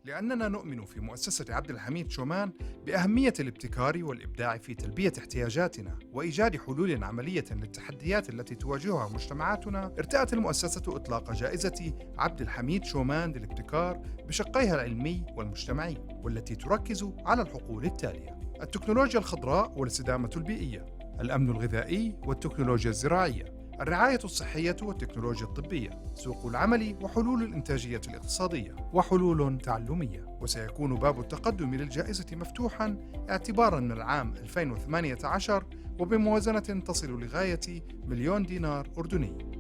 لأننا نؤمن في مؤسسة عبد الحميد شومان بأهمية الابتكار والإبداع في تلبية احتياجاتنا وإيجاد حلول عملية للتحديات التي تواجهها مجتمعاتنا. ارتأت المؤسسة إطلاق جائزة عبد الحميد شومان للابتكار بشقيها العلمي والمجتمعي، والتي تركز على الحقول التالية: التكنولوجيا الخضراء والاستدامة البيئية، الأمن الغذائي والتكنولوجيا الزراعية، الرعاية الصحية والتكنولوجيا الطبية، سوق العمل وحلول الإنتاجية الاقتصادية، وحلول تعلمية. وسيكون باب التقدم للجائزة مفتوحاً اعتباراً من العام 2018 وبموازنة تصل لغاية $1,000,000 أردني.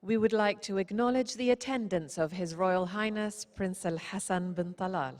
We would like to acknowledge the attendance of His Royal Highness Prince Al Hassan bin Talal.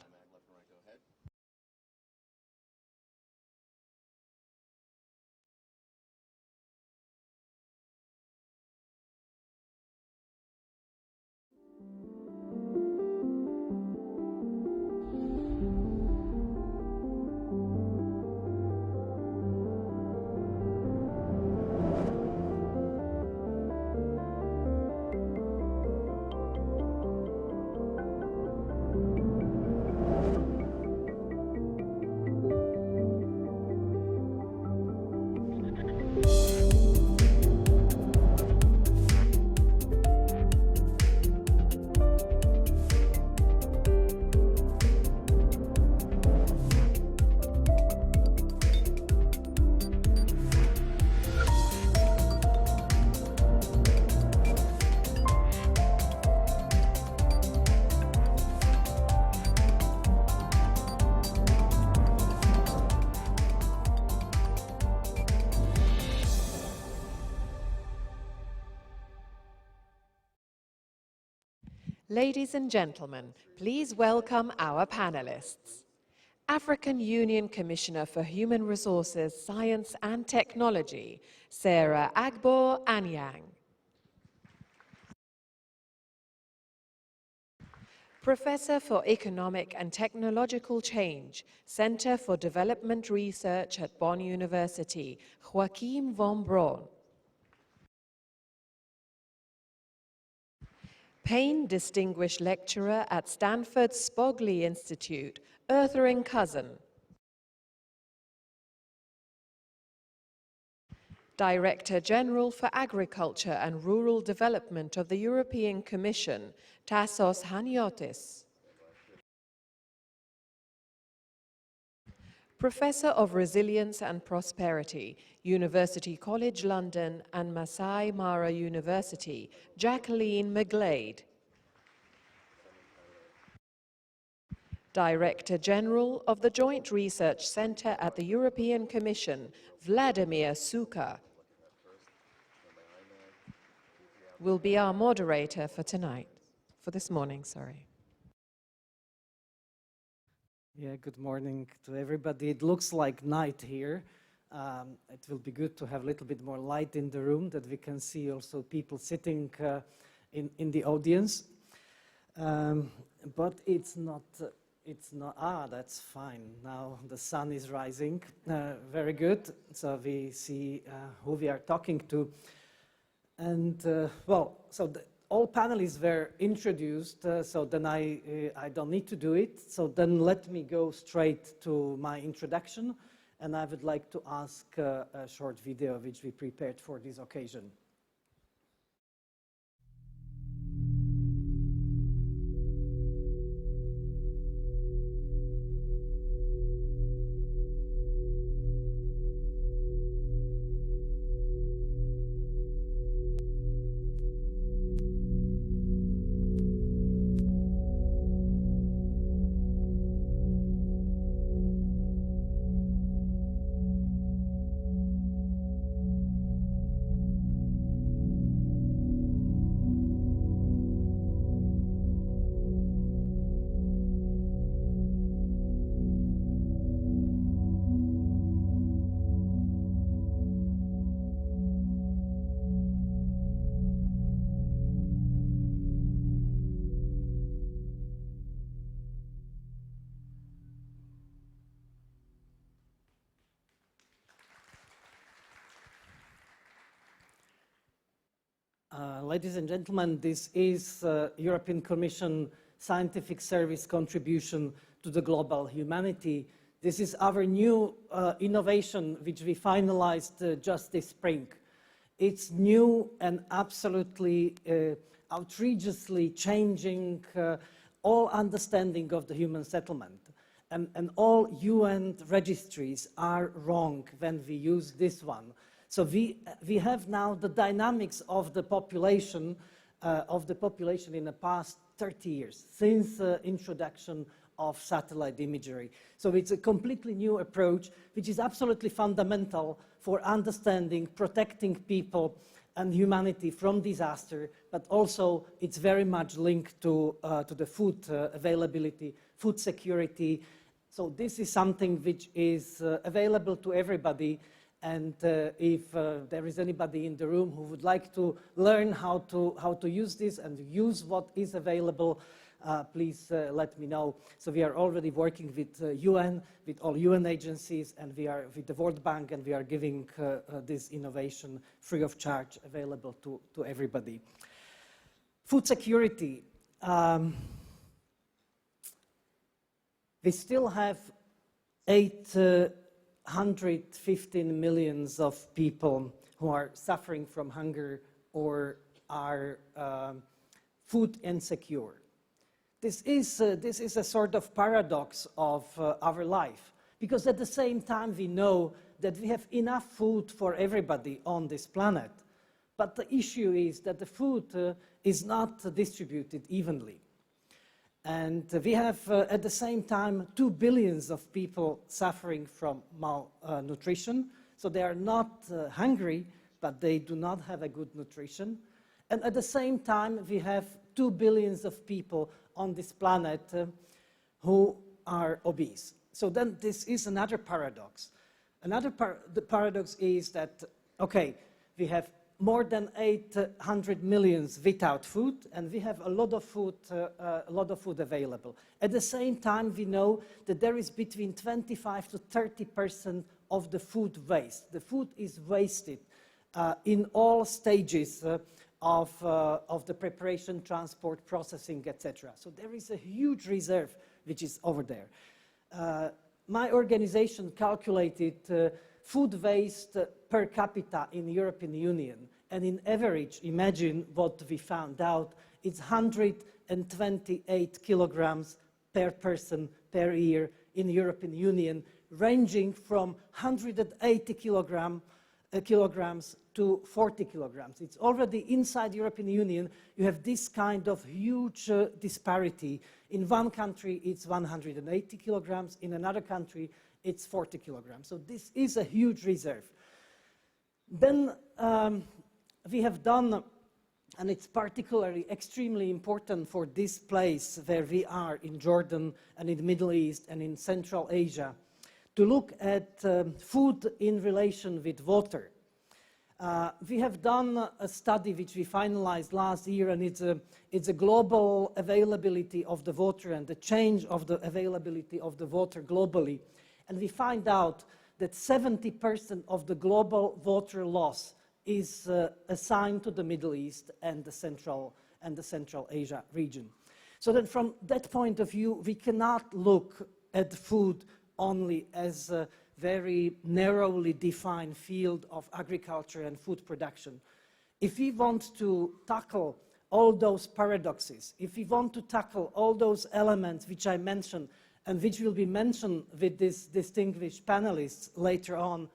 Ladies and gentlemen, please welcome our panelists. African Union Commissioner for Human Resources, Science and Technology, Sarah Agbo Anyang. Professor for Economic and Technological Change, Center for Development Research at Bonn University, Joachim von Braun. Payne Distinguished Lecturer at Stanford Spogley Institute, Erthering Cousin. Director General for Agriculture and Rural Development of the European Commission, Tassos Haniotis. Professor of Resilience and Prosperity, University College London and Masai Mara University, Jacqueline McGlade. Director General of the Joint Research Centre at the European Commission, Vladimir Suka, will be our moderator for this morning. Yeah, good morning to everybody. It looks like night here. It will be good to have a little bit more light in the room, that we can see also people sitting in the audience. But it's not, that's fine. Now the sun is rising. Very good. So we see who we are talking to. And all panelists were introduced, so then I don't need to do it. So then let me go straight to my introduction, and I would like to ask a short video which we prepared for this occasion. Ladies and gentlemen, this is European Commission Scientific Service contribution to the global humanity. This is our new innovation, which we finalized just this spring. It's new and absolutely outrageously changing all understanding of the human settlement. And all UN registries are wrong when we use this one. So we have now the dynamics of the population in the past 30 years, since the introduction of satellite imagery. So it's a completely new approach, which is absolutely fundamental for understanding, protecting people and humanity from disaster, but also it's very much linked to the food availability, food security. So this is something which is available to everybody. And if there is anybody in the room who would like to learn how to use this and use what is available, please let me know. So we are already working with UN, with all UN agencies, and we are with the World Bank, and we are giving this innovation free of charge available to everybody. Food security. We still have 815 million of people who are suffering from hunger or are food insecure. This is a sort of paradox of our life, because at the same time we know that we have enough food for everybody on this planet, but the issue is that the food is not distributed evenly. And we have, at the same time, 2 billion of people suffering from malnutrition. So they are not hungry, but they do not have a good nutrition. And at the same time, we have 2 billion of people on this planet who are obese. So then this is another paradox. The paradox is that, okay, we have more than 800 million without food, and we have a lot of food available. At the same time, we know that there is between 25 to 30% of the food waste. The food is wasted in all stages of the preparation, transport, processing, etc. So there is a huge reserve which is over there. My organization calculated food waste per capita in the European Union. And in average, imagine what we found out, it's 128 kilograms per person per year in the European Union, ranging from 180 kilograms to 40 kilograms. It's already inside the European Union, you have this kind of huge disparity. In one country, it's 180 kilograms. In another country, it's 40 kilograms. So this is a huge reserve. Then we have done, and it's particularly extremely important for this place where we are in Jordan and in the Middle East and in Central Asia, to look at food in relation with water. We have done a study which we finalized last year, and it's a global availability of the water and the change of the availability of the water globally. And we find out that 70% of the global water loss is assigned to the Middle East and the Central Asia region. So that from that point of view, we cannot look at food only as a very narrowly defined field of agriculture and food production. If we want to tackle all those paradoxes, if we want to tackle all those elements which I mentioned and which will be mentioned with these distinguished panelists later on,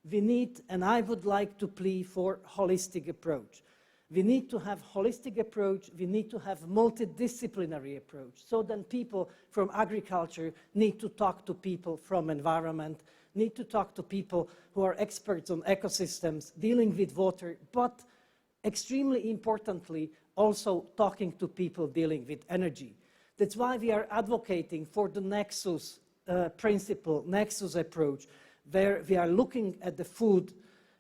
we need, and I would like to plea for, holistic approach. We need to have holistic approach, we need to have multidisciplinary approach, so then people from agriculture need to talk to people from environment, need to talk to people who are experts on ecosystems, dealing with water, but extremely importantly, also talking to people dealing with energy. That's why we are advocating for the nexus principle, nexus approach, where we are looking at the food,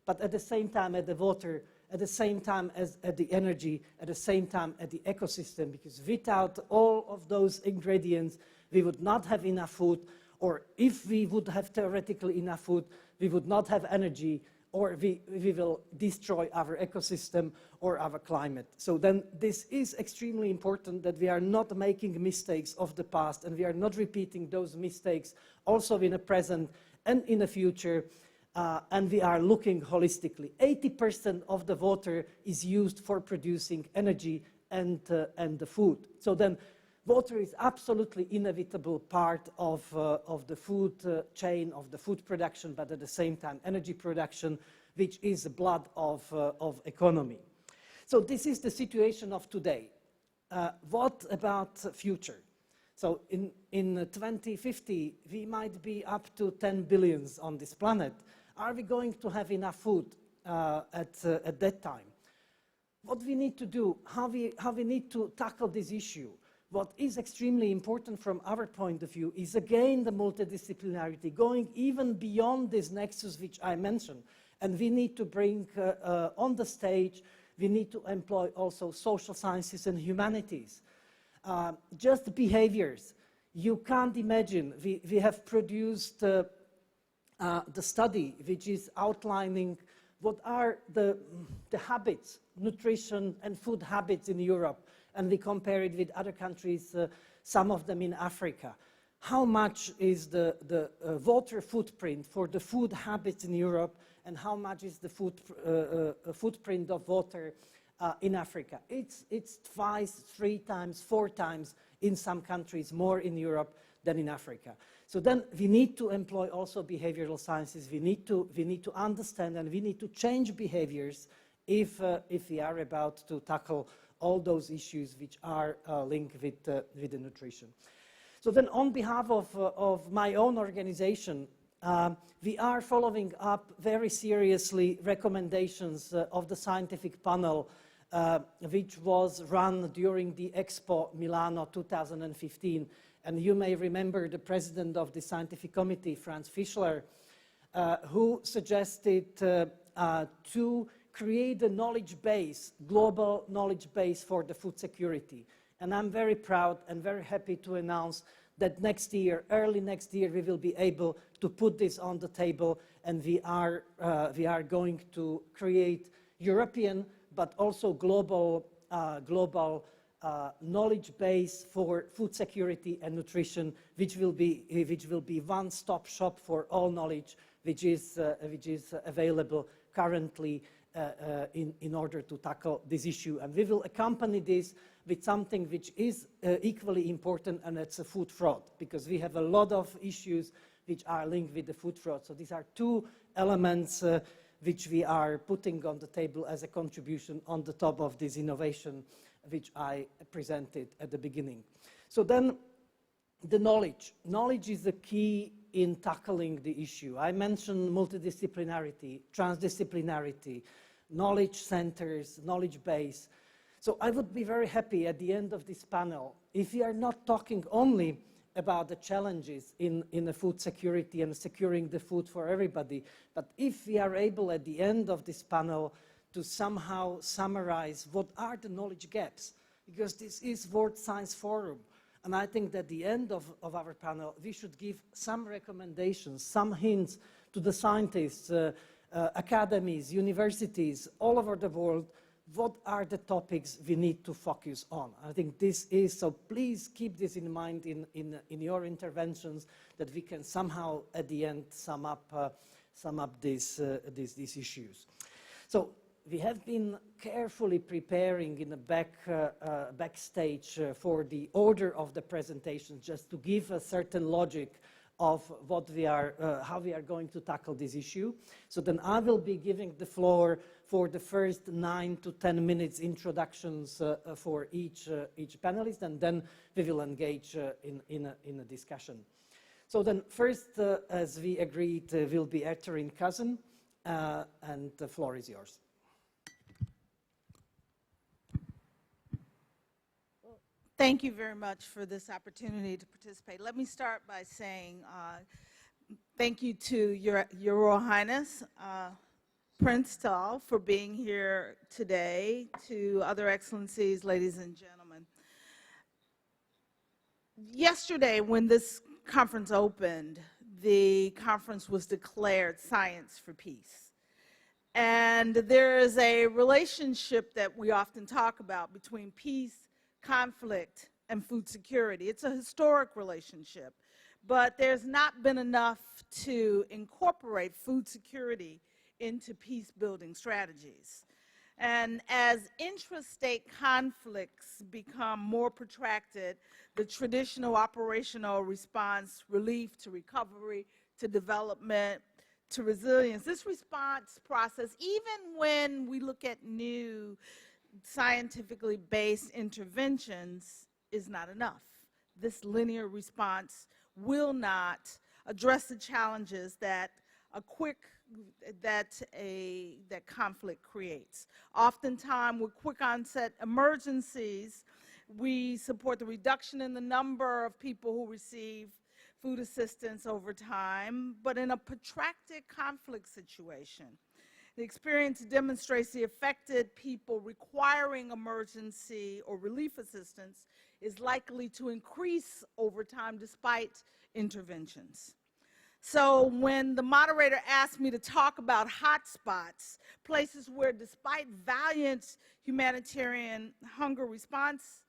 but at the same time at the water, at the same time as at the energy, at the same time at the ecosystem, because without all of those ingredients, we would not have enough food, or if we would have theoretically enough food, we would not have energy, or we will destroy our ecosystem or our climate. So then this is extremely important that we are not making mistakes of the past and we are not repeating those mistakes also in the present and in the future, and we are looking holistically. 80% of the water is used for producing energy and the food. So then water is absolutely inevitable part of the food chain, of the food production, but at the same time energy production, which is the blood of economy. So this is the situation of today. What about future? So in 2050, we might be up to 10 billions on this planet. Are we going to have enough food at that time? What we need to do, how we need to tackle this issue, what is extremely important from our point of view is again the multidisciplinarity, going even beyond this nexus which I mentioned. And we need to bring on the stage, we need to employ also social sciences and humanities. Just behaviors. You can't imagine, we have produced the study which is outlining what are the habits, nutrition and food habits in Europe, and we compare it with other countries, some of them in Africa. How much is the water footprint for the food habits in Europe, and how much is the footprint of water in Africa? It's twice, 3 times, 4 times in some countries, more in Europe than in Africa. So then we need to employ also behavioral sciences. We need to understand and we need to change behaviors if we are about to tackle all those issues which are linked with the nutrition. So then on behalf of my own organization, we are following up very seriously recommendations of the scientific panel which was run during the Expo Milano 2015. And you may remember the president of the scientific committee, Franz Fischler, who suggested to create a knowledge base, global knowledge base for the food security. And I'm very proud and very happy to announce that next year, early next year, we will be able to put this on the table, and we are going to create European but also global knowledge base for food security and nutrition, which will be one-stop shop for all knowledge, which is available currently in order to tackle this issue. And we will accompany this with something which is equally important, and it's a food fraud, because we have a lot of issues which are linked with the food fraud. So these are 2 elements which we are putting on the table as a contribution on the top of this innovation which I presented at the beginning. So then the knowledge. Knowledge is the key in tackling the issue. I mentioned multidisciplinarity, transdisciplinarity, knowledge centers, knowledge base. So I would be very happy at the end of this panel if we are not talking only about the challenges in the food security and securing the food for everybody, but if we are able at the end of this panel to somehow summarize what are the knowledge gaps, because this is World Science Forum. And I think that at the end of our panel, we should give some recommendations, some hints to the scientists, academies, universities, all over the world, what are the topics we need to focus on. I think this is, so please keep this in mind in your interventions, that we can somehow at the end sum up these issues. So we have been carefully preparing in the backstage for the order of the presentation, just to give a certain logic of what we are, how we are going to tackle this issue. So then I will be giving the floor for the first 9 to 10 minutes introductions for each panelist, and then we will engage in a discussion. So then first, as we agreed, will be Catherine Cousin, and the floor is yours. Thank you very much for this opportunity to participate. Let me start by saying thank you to Your Royal Highness, Prince Tal, for being here today, to other excellencies, ladies and gentlemen. Yesterday, when this conference opened, the conference was declared Science for Peace. And there is a relationship that we often talk about between peace, conflict, and food security. It's a historic relationship, but there's not been enough to incorporate food security into peace-building strategies. And as intrastate conflicts become more protracted, the traditional operational response, relief to recovery, to development, to resilience, this response process, even when we look at new scientifically based interventions, is not enough. This linear response will not address the challenges that conflict creates. Oftentimes, with quick onset emergencies, we support the reduction in the number of people who receive food assistance over time, but in a protracted conflict situation, the experience demonstrates the affected people requiring emergency or relief assistance is likely to increase over time despite interventions. So when the moderator asked me to talk about hotspots, places where despite valiant humanitarian hunger response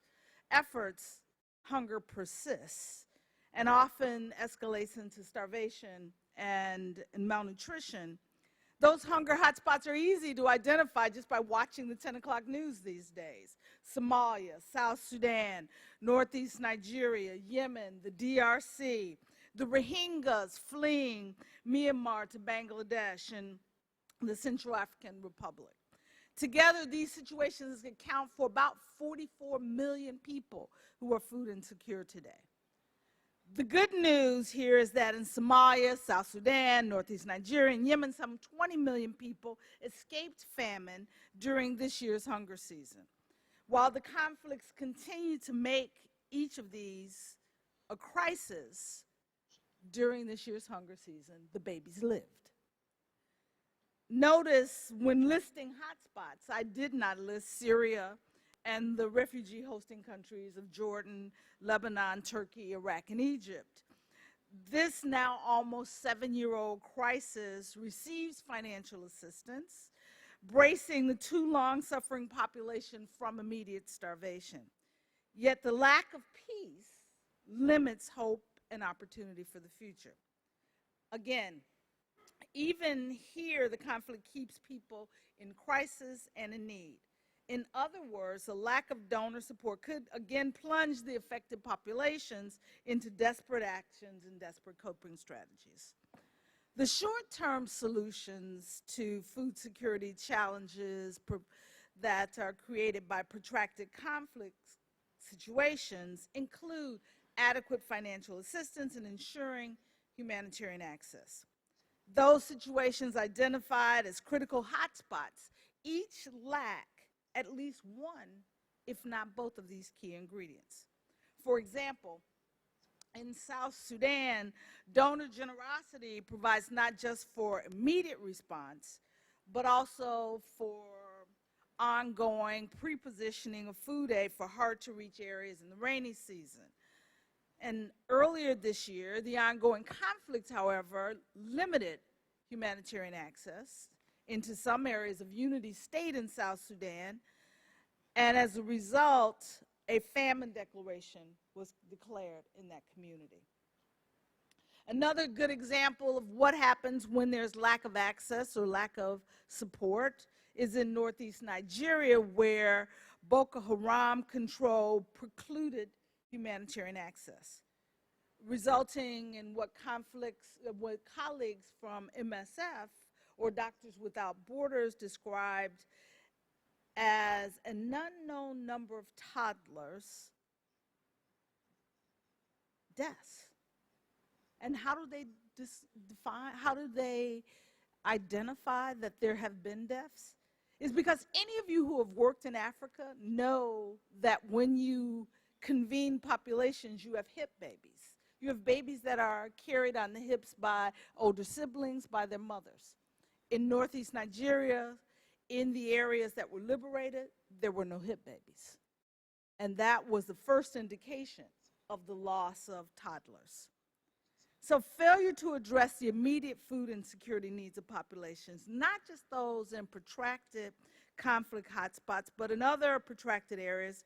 efforts, hunger persists and often escalates into starvation and malnutrition, those hunger hotspots are easy to identify just by watching the 10 o'clock news these days. Somalia, South Sudan, Northeast Nigeria, Yemen, the DRC, the Rohingyas fleeing Myanmar to Bangladesh and the Central African Republic. Together, these situations account for about 44 million people who are food insecure today. The good news here is that in Somalia, South Sudan, Northeast Nigeria, and Yemen, some 20 million people escaped famine during this year's hunger season. While the conflicts continue to make each of these a crisis, during this year's hunger season, the babies lived. Notice when listing hotspots, I did not list Syria and the refugee hosting countries of Jordan, Lebanon, Turkey, Iraq, and Egypt. This now almost 7-year-old crisis receives financial assistance, bracing the too long suffering population from immediate starvation. Yet the lack of peace limits hope and opportunity for the future. Again, even here, the conflict keeps people in crisis and in need. In other words, a lack of donor support could again plunge the affected populations into desperate actions and desperate coping strategies. The short-term solutions to food security challenges that are created by protracted conflict situations include adequate financial assistance and ensuring humanitarian access. Those situations identified as critical hotspots each lack at least one, if not both of these key ingredients. For example, in South Sudan, donor generosity provides not just for immediate response, but also for ongoing pre-positioning of food aid for hard-to-reach areas in the rainy season. And earlier this year, the ongoing conflict, however, limited humanitarian access into some areas of Unity State in South Sudan, and as a result, a famine declaration was declared in that community. Another good example of what happens when there's lack of access or lack of support is in Northeast Nigeria, where Boko Haram control precluded humanitarian access, resulting in what colleagues from MSF or Doctors Without Borders described as an unknown number of toddlers deaths. And how do they identify that there have been deaths? Is because any of you who have worked in Africa know that when you convene populations, you have hip babies. You have babies that are carried on the hips by older siblings, by their mothers. In Northeast Nigeria, in the areas that were liberated, there were no hip babies. And that was the first indication of the loss of toddlers. So failure to address the immediate food insecurity needs of populations, not just those in protracted conflict hotspots, but in other protracted areas,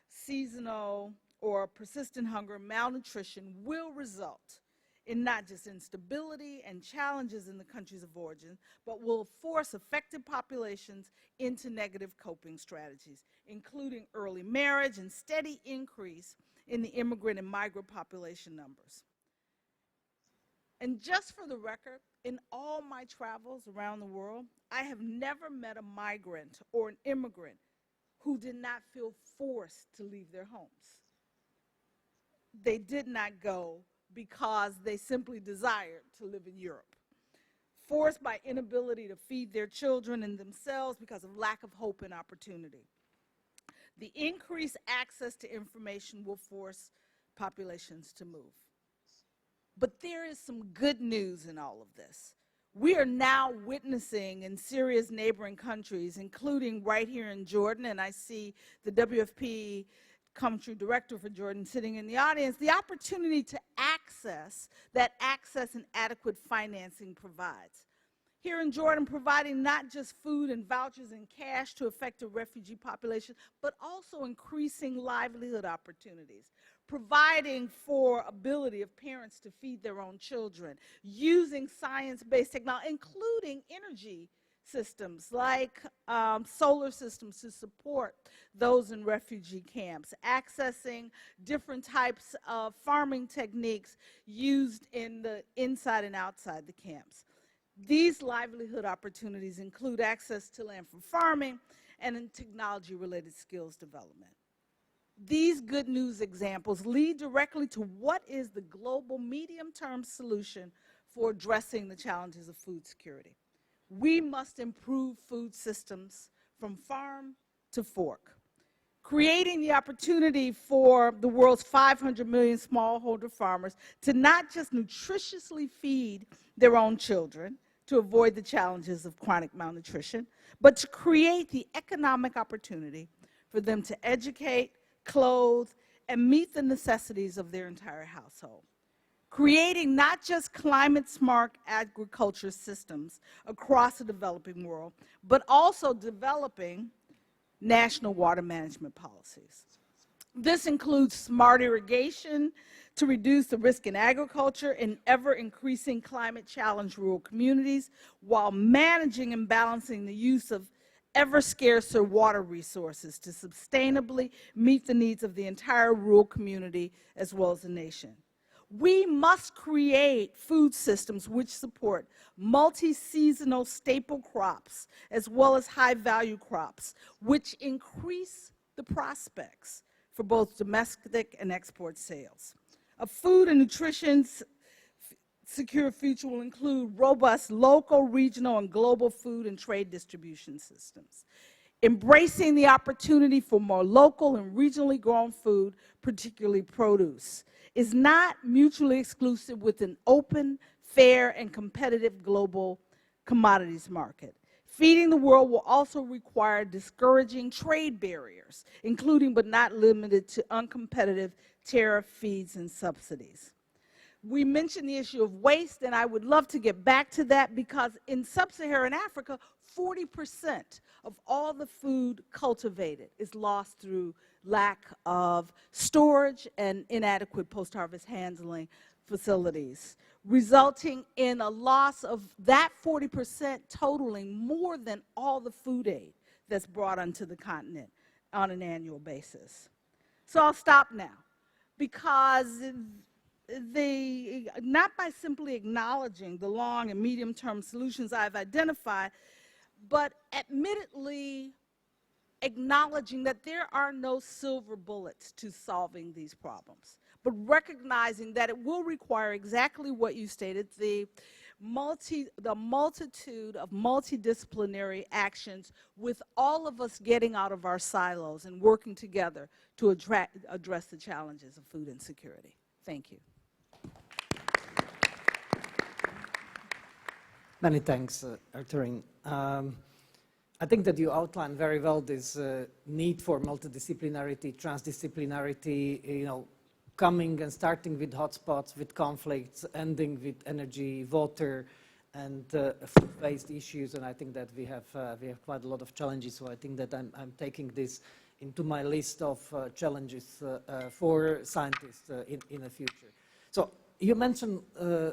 seasonal or persistent hunger, malnutrition will result in not just instability and challenges in the countries of origin, but will force affected populations into negative coping strategies, including early marriage and steady increase in the immigrant and migrant population numbers. And just for the record, in all my travels around the world, I have never met a migrant or an immigrant who did not feel forced to leave their homes. They did not go because they simply desired to live in Europe. Forced by inability to feed their children and themselves because of lack of hope and opportunity. The increased access to information will force populations to move. But there is some good news in all of this. We are now witnessing in Syria's neighboring countries, including right here in Jordan, and I see the WFP country director for Jordan sitting in the audience, the opportunity to access that access and adequate financing provides. Here in Jordan, providing not just food and vouchers and cash to affected refugee populations, but also increasing livelihood opportunities, providing for ability of parents to feed their own children, using science-based technology, including energy systems like solar systems to support those in refugee camps, accessing different types of farming techniques used in the inside and outside the camps. These livelihood opportunities include access to land for farming and in technology-related skills development. These good news examples lead directly to what is the global medium-term solution for addressing the challenges of food security. We must improve food systems from farm to fork, creating the opportunity for the world's 500 million smallholder farmers to not just nutritiously feed their own children to avoid the challenges of chronic malnutrition, but to create the economic opportunity for them to educate, clothe, and meet the necessities of their entire household. Creating not just climate-smart agriculture systems across the developing world, but also developing national water management policies. This includes smart irrigation to reduce the risk in agriculture in ever-increasing climate-challenged rural communities, while managing and balancing the use of ever-scarcer water resources to sustainably meet the needs of the entire rural community as well as the nation. We must create food systems which support multi-seasonal staple crops as well as high-value crops, which increase the prospects for both domestic and export sales. A food and nutrition secure future will include robust local, regional, and global food and trade distribution systems. Embracing the opportunity for more local and regionally grown food, particularly produce, is not mutually exclusive with an open, fair, and competitive global commodities market. Feeding the world will also require discouraging trade barriers, including but not limited to uncompetitive tariff fees and subsidies. We mentioned the issue of waste, and I would love to get back to that because in sub-Saharan Africa, 40% of all the food cultivated is lost through lack of storage and inadequate post-harvest handling facilities, resulting in a loss of that 40% totaling more than all the food aid that's brought onto the continent on an annual basis. So I'll stop now because not by simply acknowledging the long and medium-term solutions I've identified, but admittedly acknowledging that there are no silver bullets to solving these problems, but recognizing that it will require exactly what you stated, the multitude of multidisciplinary actions with all of us getting out of our silos and working together to address the challenges of food insecurity. Thank you. Many thanks, Arthurine. I think that you outlined very well this need for multidisciplinarity, transdisciplinarity, coming and starting with hotspots, with conflicts, ending with energy, water, and food-based issues. And I think that we have quite a lot of challenges. So I think that I'm taking this into my list of challenges for scientists in the future. So you mentioned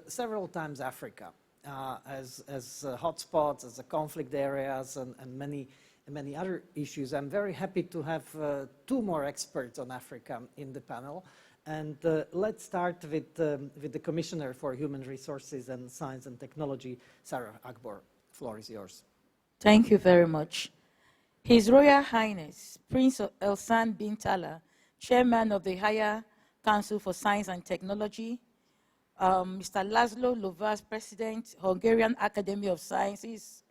several times Africa as hotspots, as conflict areas, and many other issues. I'm very happy to have two more experts on Africa in the panel. And let's start with the Commissioner for Human Resources and Science and Technology, Sarah Agbor. The floor is yours. Thank you very much. His Royal Highness, Prince Elsan bin Tala, Chairman of the Higher Council for Science and Technology, Mr. Laszlo Lovas, President, Hungarian Academy of Sciences,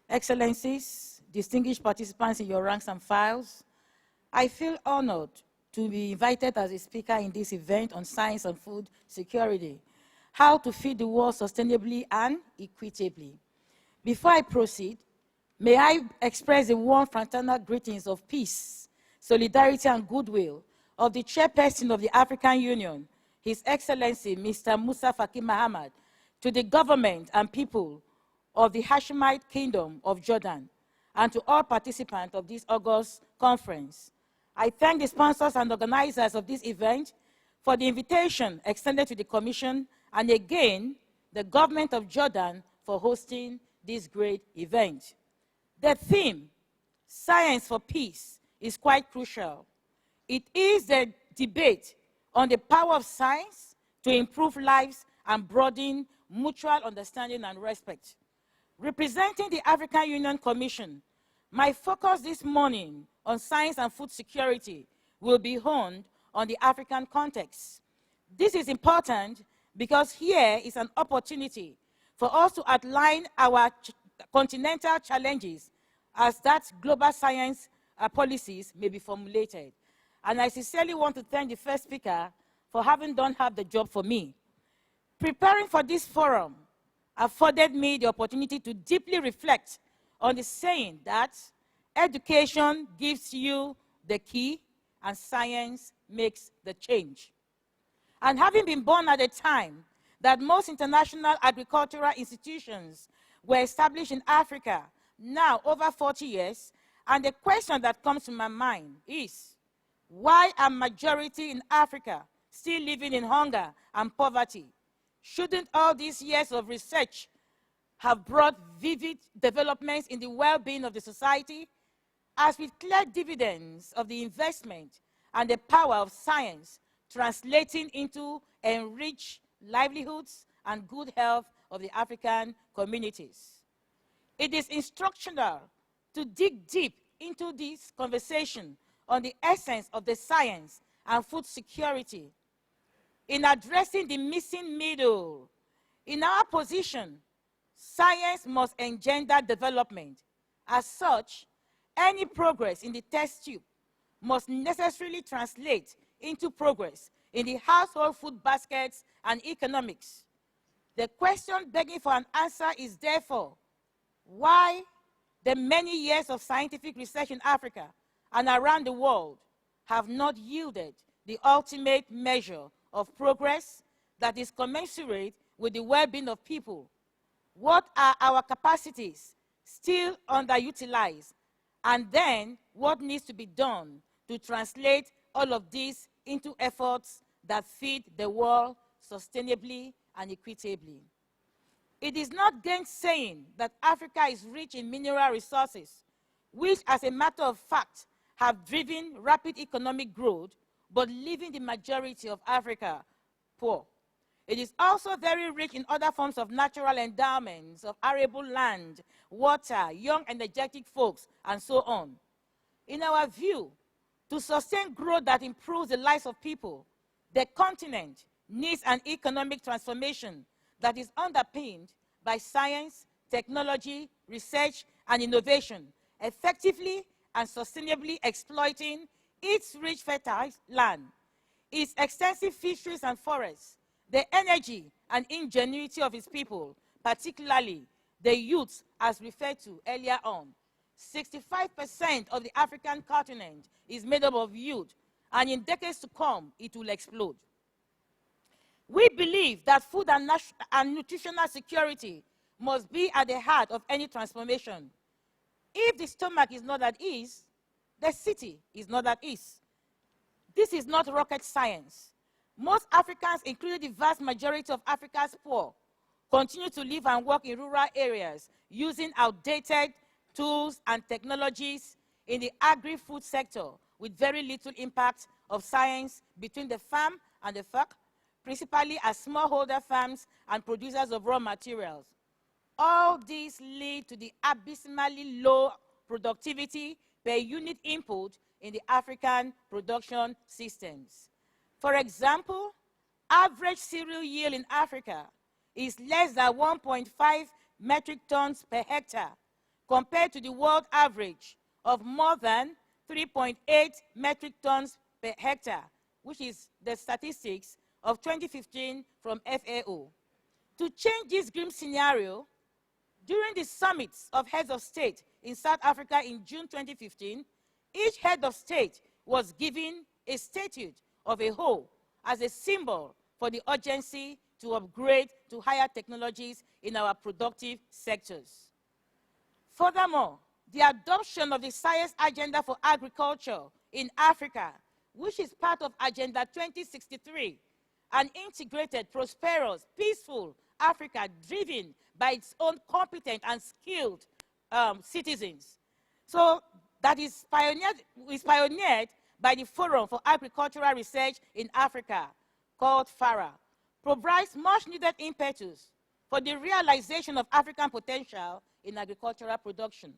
Excellencies, distinguished participants in your ranks and files, I feel honored to be invited as a speaker in this event on science and food security, how to feed the world sustainably and equitably. Before I proceed, may I express the warm fraternal greetings of peace, solidarity, and goodwill of the chairperson of the African Union, His Excellency Mr. Musa Faki Mahamat, to the government and people of the Hashemite Kingdom of Jordan, and to all participants of this August conference. I thank the sponsors and organizers of this event for the invitation extended to the Commission, and again, the government of Jordan for hosting this great event. The theme, Science for Peace, is quite crucial. It is the debate on the power of science to improve lives and broaden mutual understanding and respect. Representing the African Union Commission, my focus this morning on science and food security will be honed on the African context. This is important because here is an opportunity for us to outline our continental challenges as that global science policies may be formulated. And I sincerely want to thank the first speaker for having done half the job for me. Preparing for this forum afforded me the opportunity to deeply reflect on the saying that education gives you the key and science makes the change. And having been born at a time that most international agricultural institutions were established in Africa, now over 40 years, and the question that comes to my mind is, why are majority in Africa still living in hunger and poverty? Shouldn't all these years of research have brought vivid developments in the well-being of the society? As with clear dividends of the investment and the power of science translating into enriched livelihoods and good health of the African communities. It is instructional to dig deep into this conversation on the essence of the science and food security. In addressing the missing middle, in our position, science must engender development. As such, any progress in the test tube must necessarily translate into progress in the household food baskets and economics. The question begging for an answer is therefore, why the many years of scientific research in Africa and around the world have not yielded the ultimate measure of progress that is commensurate with the well-being of people? What are our capacities still underutilized? And then, what needs to be done to translate all of this into efforts that feed the world sustainably and equitably? It is not gainsaying that Africa is rich in mineral resources, which, as a matter of fact, have driven rapid economic growth, but leaving the majority of Africa poor. It is also very rich in other forms of natural endowments of arable land, water, young energetic folks, and so on. In our view, to sustain growth that improves the lives of people, the continent needs an economic transformation that is underpinned by science, technology, research, and innovation, effectively and sustainably exploiting its rich fertile land, its extensive fisheries and forests, the energy and ingenuity of its people, particularly the youth, as referred to earlier on. 65% of the African continent is made up of youth, and in decades to come, it will explode. We believe that food and nutritional security must be at the heart of any transformation. If the stomach is not at ease, the city is not at ease. This is not rocket science. Most Africans, including the vast majority of Africa's poor, continue to live and work in rural areas using outdated tools and technologies in the agri-food sector with very little impact of science between the farm and the fork, principally as smallholder farms and producers of raw materials. All these lead to the abysmally low productivity per unit input in the African production systems. For example, average cereal yield in Africa is less than 1.5 metric tons per hectare, compared to the world average of more than 3.8 metric tons per hectare, which is the statistics of 2015 from FAO. To change this grim scenario, during the summits of heads of state in South Africa in June 2015, each head of state was given a statue of a hoe as a symbol for the urgency to upgrade to higher technologies in our productive sectors. Furthermore, the adoption of the science agenda for agriculture in Africa, which is part of Agenda 2063, an integrated, prosperous, peaceful Africa driven by its own competent and skilled citizens. So that is pioneered by the Forum for Agricultural Research in Africa, called FARA, provides much needed impetus for the realization of African potential in agricultural production.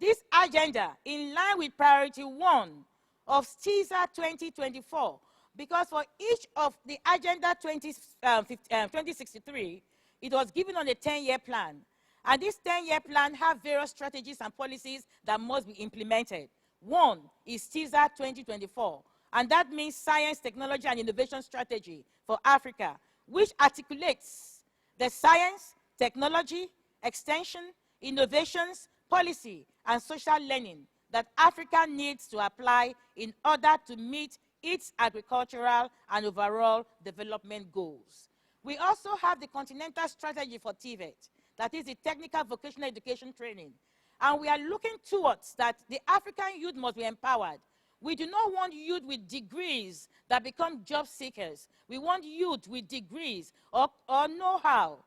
This agenda, in line with Priority 1 of STISA 2024, because for each of the Agenda 2063, it was given on a 10-year plan. And this 10-year plan has various strategies and policies that must be implemented. One is STISA 2024, and that means Science, Technology, and Innovation Strategy for Africa, which articulates the science, technology, extension, innovations, policy, and social learning that Africa needs to apply in order to meet its agricultural and overall development goals. We also have the Continental Strategy for TVET, that is the Technical Vocational Education Training. And we are looking towards that the African youth must be empowered. We do not want youth with degrees that become job seekers. We want youth with degrees or know-how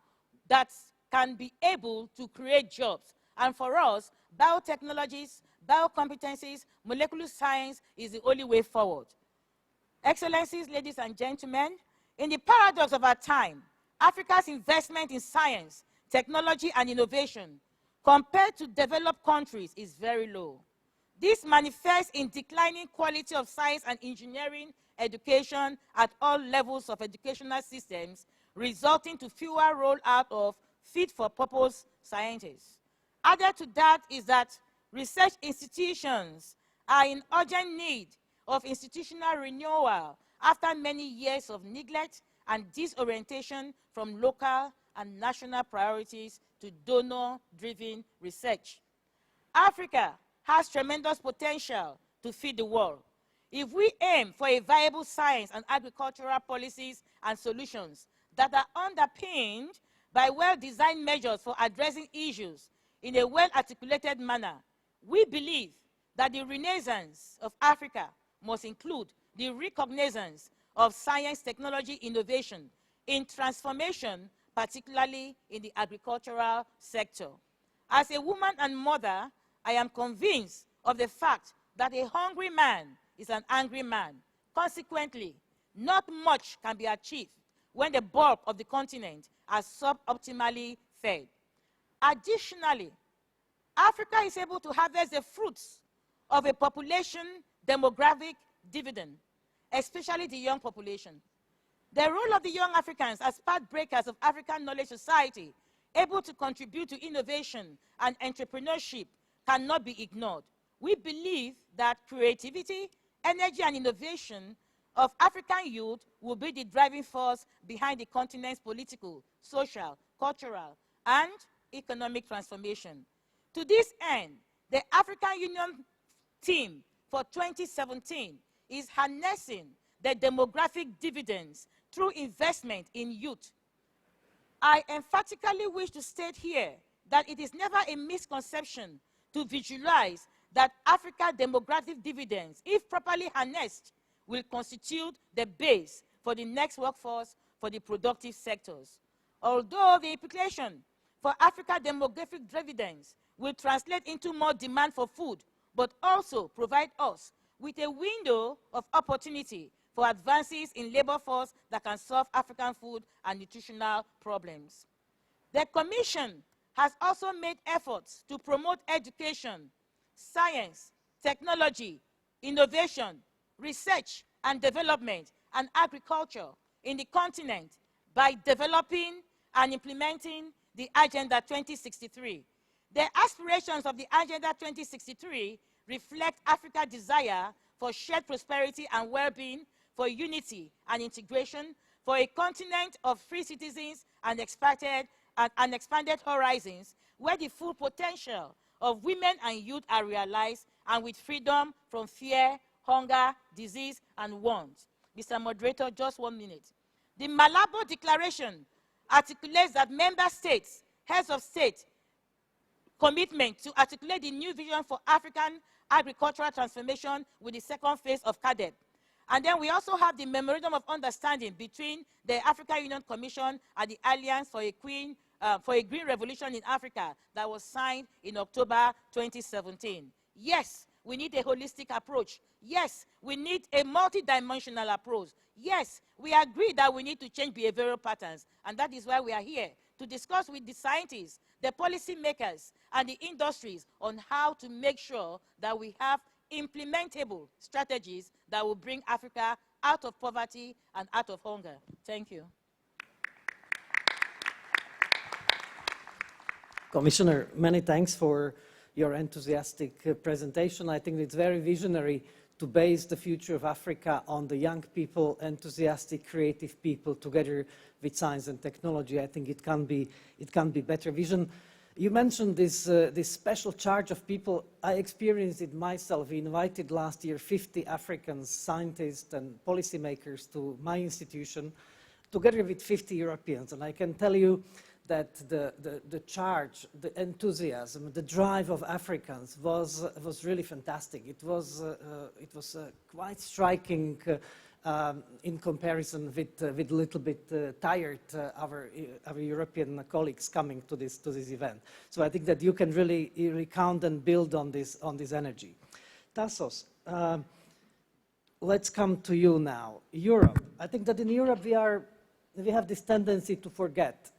that can be able to create jobs. And for us, biotechnologies, biocompetencies, molecular science is the only way forward. Excellencies, ladies and gentlemen, in the paradox of our time, Africa's investment in science, technology, and innovation compared to developed countries is very low. This manifests in declining quality of science and engineering education at all levels of educational systems, resulting to fewer rollout of fit-for-purpose scientists. Added to that is that research institutions are in urgent need of institutional renewal after many years of neglect and disorientation from local and national priorities to donor-driven research. Africa has tremendous potential to feed the world. If we aim for a viable science and agricultural policies and solutions that are underpinned by well-designed measures for addressing issues in a well-articulated manner, we believe that the renaissance of Africa must include the recognizance of science, technology, innovation in transformation, particularly in the agricultural sector. As a woman and mother, I am convinced of the fact that a hungry man is an angry man. Consequently, not much can be achieved when the bulk of the continent are suboptimally fed. Additionally, Africa is able to harvest the fruits of a population demographic dividend, especially the young population. The role of the young Africans as pathbreakers of African Knowledge Society, able to contribute to innovation and entrepreneurship, cannot be ignored. We believe that creativity, energy, and innovation of African youth will be the driving force behind the continent's political, social, cultural, and economic transformation. To this end, the African Union theme for 2017 is harnessing the demographic dividends through investment in youth. I emphatically wish to state here that it is never a misconception to visualize that Africa demographic dividends, if properly harnessed, will constitute the base for the next workforce for the productive sectors. Although the implication for Africa demographic dividends will translate into more demand for food, but also provide us with a window of opportunity for advances in labor force that can solve African food and nutritional problems. The Commission has also made efforts to promote education, science, technology, innovation, research and development, and agriculture in the continent by developing and implementing the Agenda 2063. The aspirations of the Agenda 2063 reflect Africa's desire for shared prosperity and well-being, for unity and integration, for a continent of free citizens and expanded horizons, where the full potential of women and youth are realized, and with freedom from fear, hunger, disease, and want. Mr. Moderator, just 1 minute. The Malabo Declaration articulates that member states, heads of state, commitment to articulate the new vision for African agricultural transformation with the second phase of CADEP. And then we also have the Memorandum of Understanding between the African Union Commission and the Alliance for a Green Revolution in Africa that was signed in October 2017. Yes, we need a holistic approach. Yes, we need a multidimensional approach. Yes, we agree that we need to change behavioral patterns, and that is why we are here, to discuss with the scientists, the policymakers, and the industries on how to make sure that we have implementable strategies that will bring Africa out of poverty and out of hunger. Thank you. Commissioner, many thanks for your enthusiastic presentation. I think it's very visionary to base the future of Africa on the young people, enthusiastic, creative people, together with science and technology. I think it can be better vision. You mentioned this special charge of people. I experienced it myself. We invited last year 50 African scientists and policymakers to my institution, together with 50 Europeans. And I can tell you that the charge, the enthusiasm, the drive of Africans was really fantastic. It was quite striking in comparison with a little bit tired our European colleagues coming to this event. So I think that you can really count and build on this energy. Tassos, let's come to you now. Europe. I think that in Europe we have this tendency to forget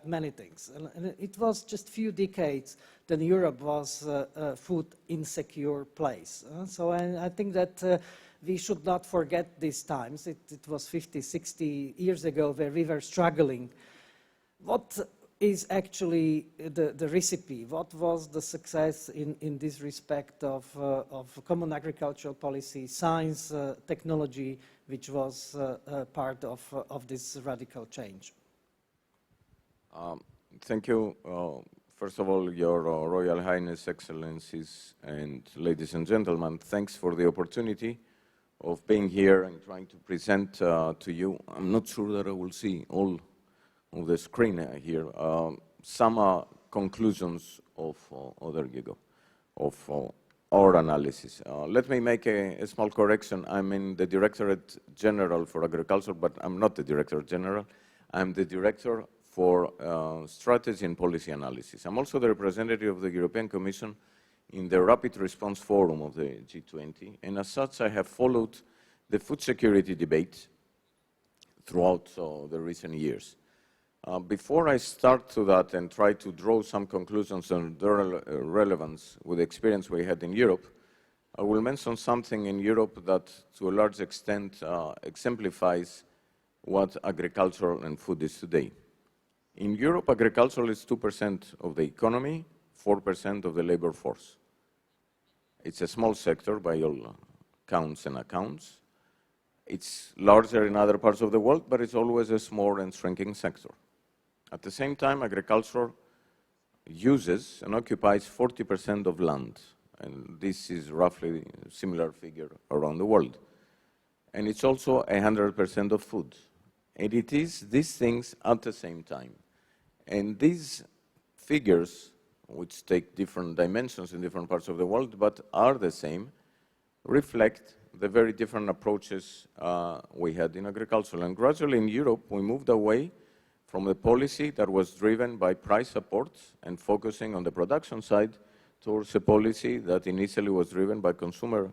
many things. And it was just few decades that Europe was a food insecure place. So I think that we should not forget these times. It was 50, 60 years ago where we were struggling. What is actually the recipe? What was the success in this respect of common agricultural policy, science, technology, which was part of this radical change? Thank you. First of all, Your Royal Highness, Excellencies, and ladies and gentlemen, thanks for the opportunity of being here and trying to present to you. I'm not sure that I will see all of the screen here. Some conclusions of our analysis. Let me make a small correction. I'm in the Directorate General for Agriculture, but I'm not the Director General. I'm the Director for Strategy and Policy Analysis. I'm also the representative of the European Commission in the Rapid Response Forum of the G20, and as such I have followed the food security debate throughout the recent years. Before I start to that and try to draw some conclusions on their relevance with the experience we had in Europe, I will mention something in Europe that to a large extent exemplifies what agriculture and food is today. In Europe, agriculture is 2% of the economy, 4% of the labor force. It's a small sector by all counts and accounts. It's larger in other parts of the world, but it's always a small and shrinking sector. At the same time, agriculture uses and occupies 40% of land, and this is roughly a similar figure around the world. and it's also 100% of food. And it is these things at the same time. And these figures, which take different dimensions in different parts of the world, but are the same, reflect the very different approaches we had in agriculture. And gradually in Europe, we moved away from the policy that was driven by price support and focusing on the production side towards a policy that initially was driven by consumer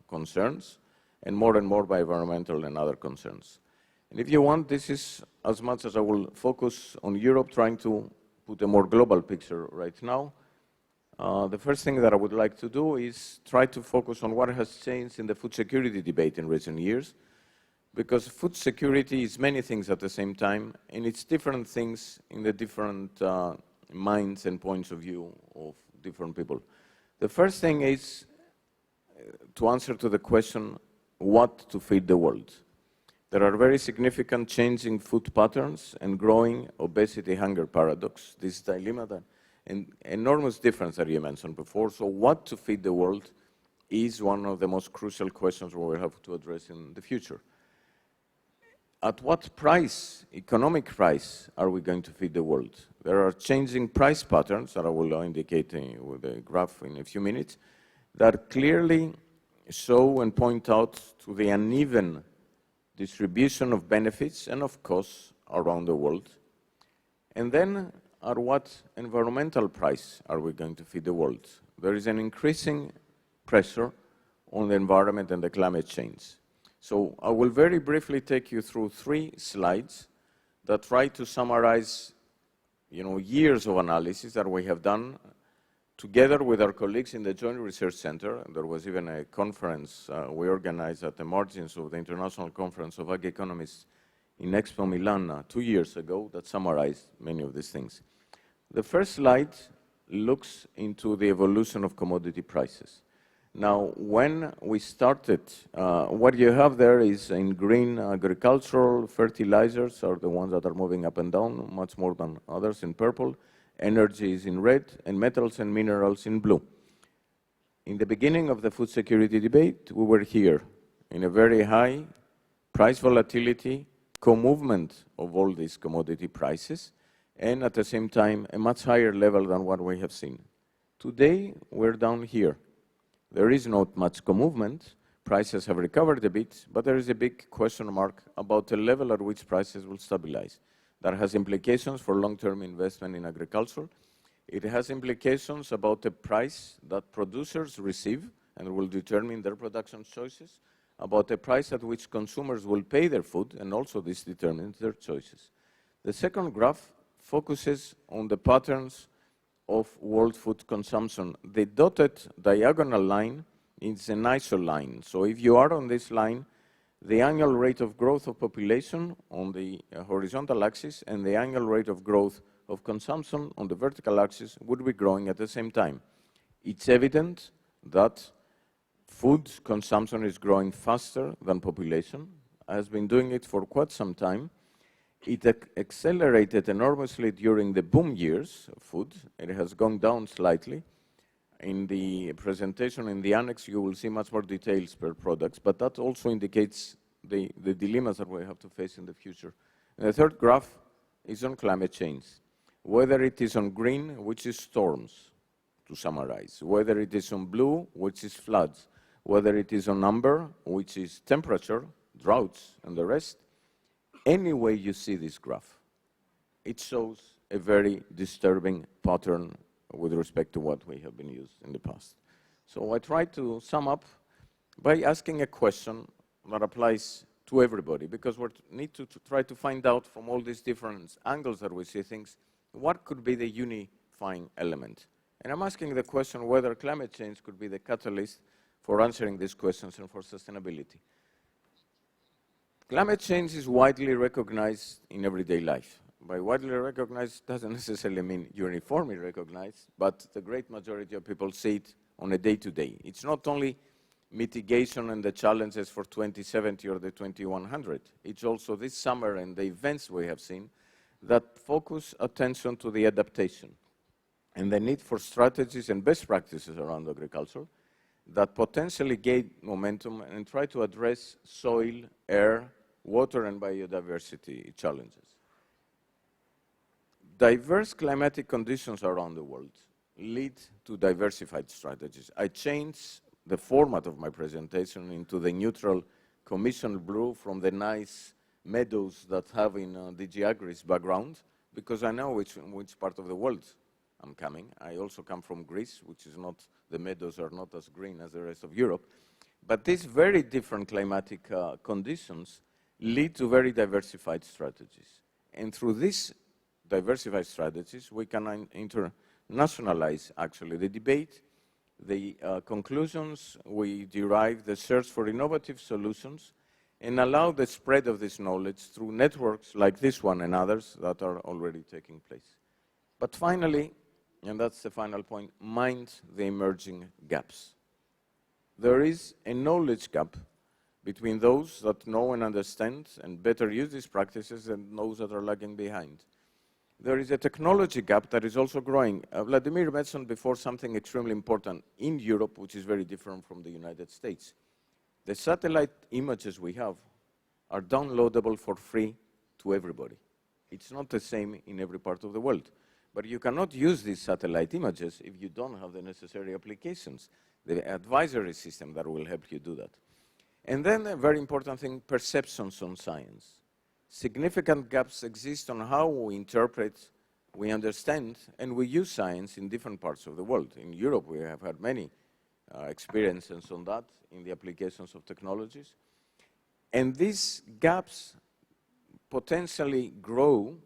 concerns and more by environmental and other concerns. And if you want, this is as much as I will focus on Europe, trying to put a more global picture right now. The first thing that I would like to do is try to focus on what has changed in the food security debate in recent years, because food security is many things at the same time, and it's different things in the different minds and points of view of different people. The first thing is to answer to the question, what to feed the world? There are very significant changing food patterns and growing obesity-hunger paradox, this dilemma that an enormous difference that you mentioned before. So what to feed the world is one of the most crucial questions we will have to address in the future. At what price, economic price, are we going to feed the world? There are changing price patterns that I will indicate with a graph in a few minutes that clearly show and point out to the uneven distribution of benefits and of costs around the world. And then, at what environmental price are we going to feed the world? There is an increasing pressure on the environment and the climate change. So I will very briefly take you through 3 slides that try to summarize, years of analysis that we have done together with our colleagues in the Joint Research Center. And there was even a conference we organized at the margins of the International Conference of Ag Economists in Expo Milan 2 years ago that summarized many of these things. The first slide looks into the evolution of commodity prices. Now, when we started, what you have there is in green agricultural fertilizers are the ones that are moving up and down much more than others in purple. Energy is in red, and metals and minerals in blue. In the beginning of the food security debate, we were here in a very high price volatility, co-movement of all these commodity prices, and at the same time, a much higher level than what we have seen. Today, we're down here. There is not much co-movement. Prices have recovered a bit, but there is a big question mark about the level at which prices will stabilize. That has implications for long-term investment in agriculture. It has implications about the price that producers receive and will determine their production choices, about the price at which consumers will pay their food, and also this determines their choices. The second graph focuses on the patterns of world food consumption. The dotted diagonal line is an ISO line. So if you are on this line, the annual rate of growth of population on the horizontal axis and the annual rate of growth of consumption on the vertical axis would be growing at the same time. It's evident that food consumption is growing faster than population, has been doing it for quite some time. It accelerated enormously during the boom years of food. It has gone down slightly. In the presentation in the annex, you will see much more details per products, but that also indicates the dilemmas that we have to face in the future. And the third graph is on climate change. Whether it is on green, which is storms, to summarize, whether it is on blue, which is floods, whether it is on amber, which is temperature, droughts, and the rest, any way you see this graph, it shows a very disturbing pattern with respect to what we have been used in the past. So I try to sum up by asking a question that applies to everybody, because we need to try to find out from all these different angles that we see things, what could be the unifying element? And I'm asking the question whether climate change could be the catalyst for answering these questions and for sustainability. Climate change is widely recognized in everyday life. By widely recognized doesn't necessarily mean uniformly recognized, but the great majority of people see it on a day-to-day. It's not only mitigation and the challenges for 2070 or the 2100. It's also this summer and the events we have seen that focus attention to the adaptation and the need for strategies and best practices around agriculture that potentially gain momentum and try to address soil, air, water, and biodiversity challenges. Diverse climatic conditions around the world lead to diversified strategies. I changed the format of my presentation into the neutral commission blue from the nice meadows that have in DG Agri's background, because I know which part of the world I'm coming. I also come from Greece, which is not, the meadows are not as green as the rest of Europe. But these very different climatic conditions lead to very diversified strategies. And through these diversified strategies, we can internationalize actually the debate, the conclusions we derive, the search for innovative solutions, and allow the spread of this knowledge through networks like this one and others that are already taking place. But finally, and that's the final point, mind the emerging gaps. There is a knowledge gap between those that know and understand and better use these practices and those that are lagging behind. There is a technology gap that is also growing. Vladimir mentioned before something extremely important in Europe, which is very different from the United States. The satellite images we have are downloadable for free to everybody. It's not the same in every part of the world. But you cannot use these satellite images if you don't have the necessary applications, the advisory system that will help you do that. And then a very important thing, perceptions on science. Significant gaps exist on how we interpret, we understand, and we use science in different parts of the world. In Europe, we have had many experiences on that in the applications of technologies. And these gaps potentially grow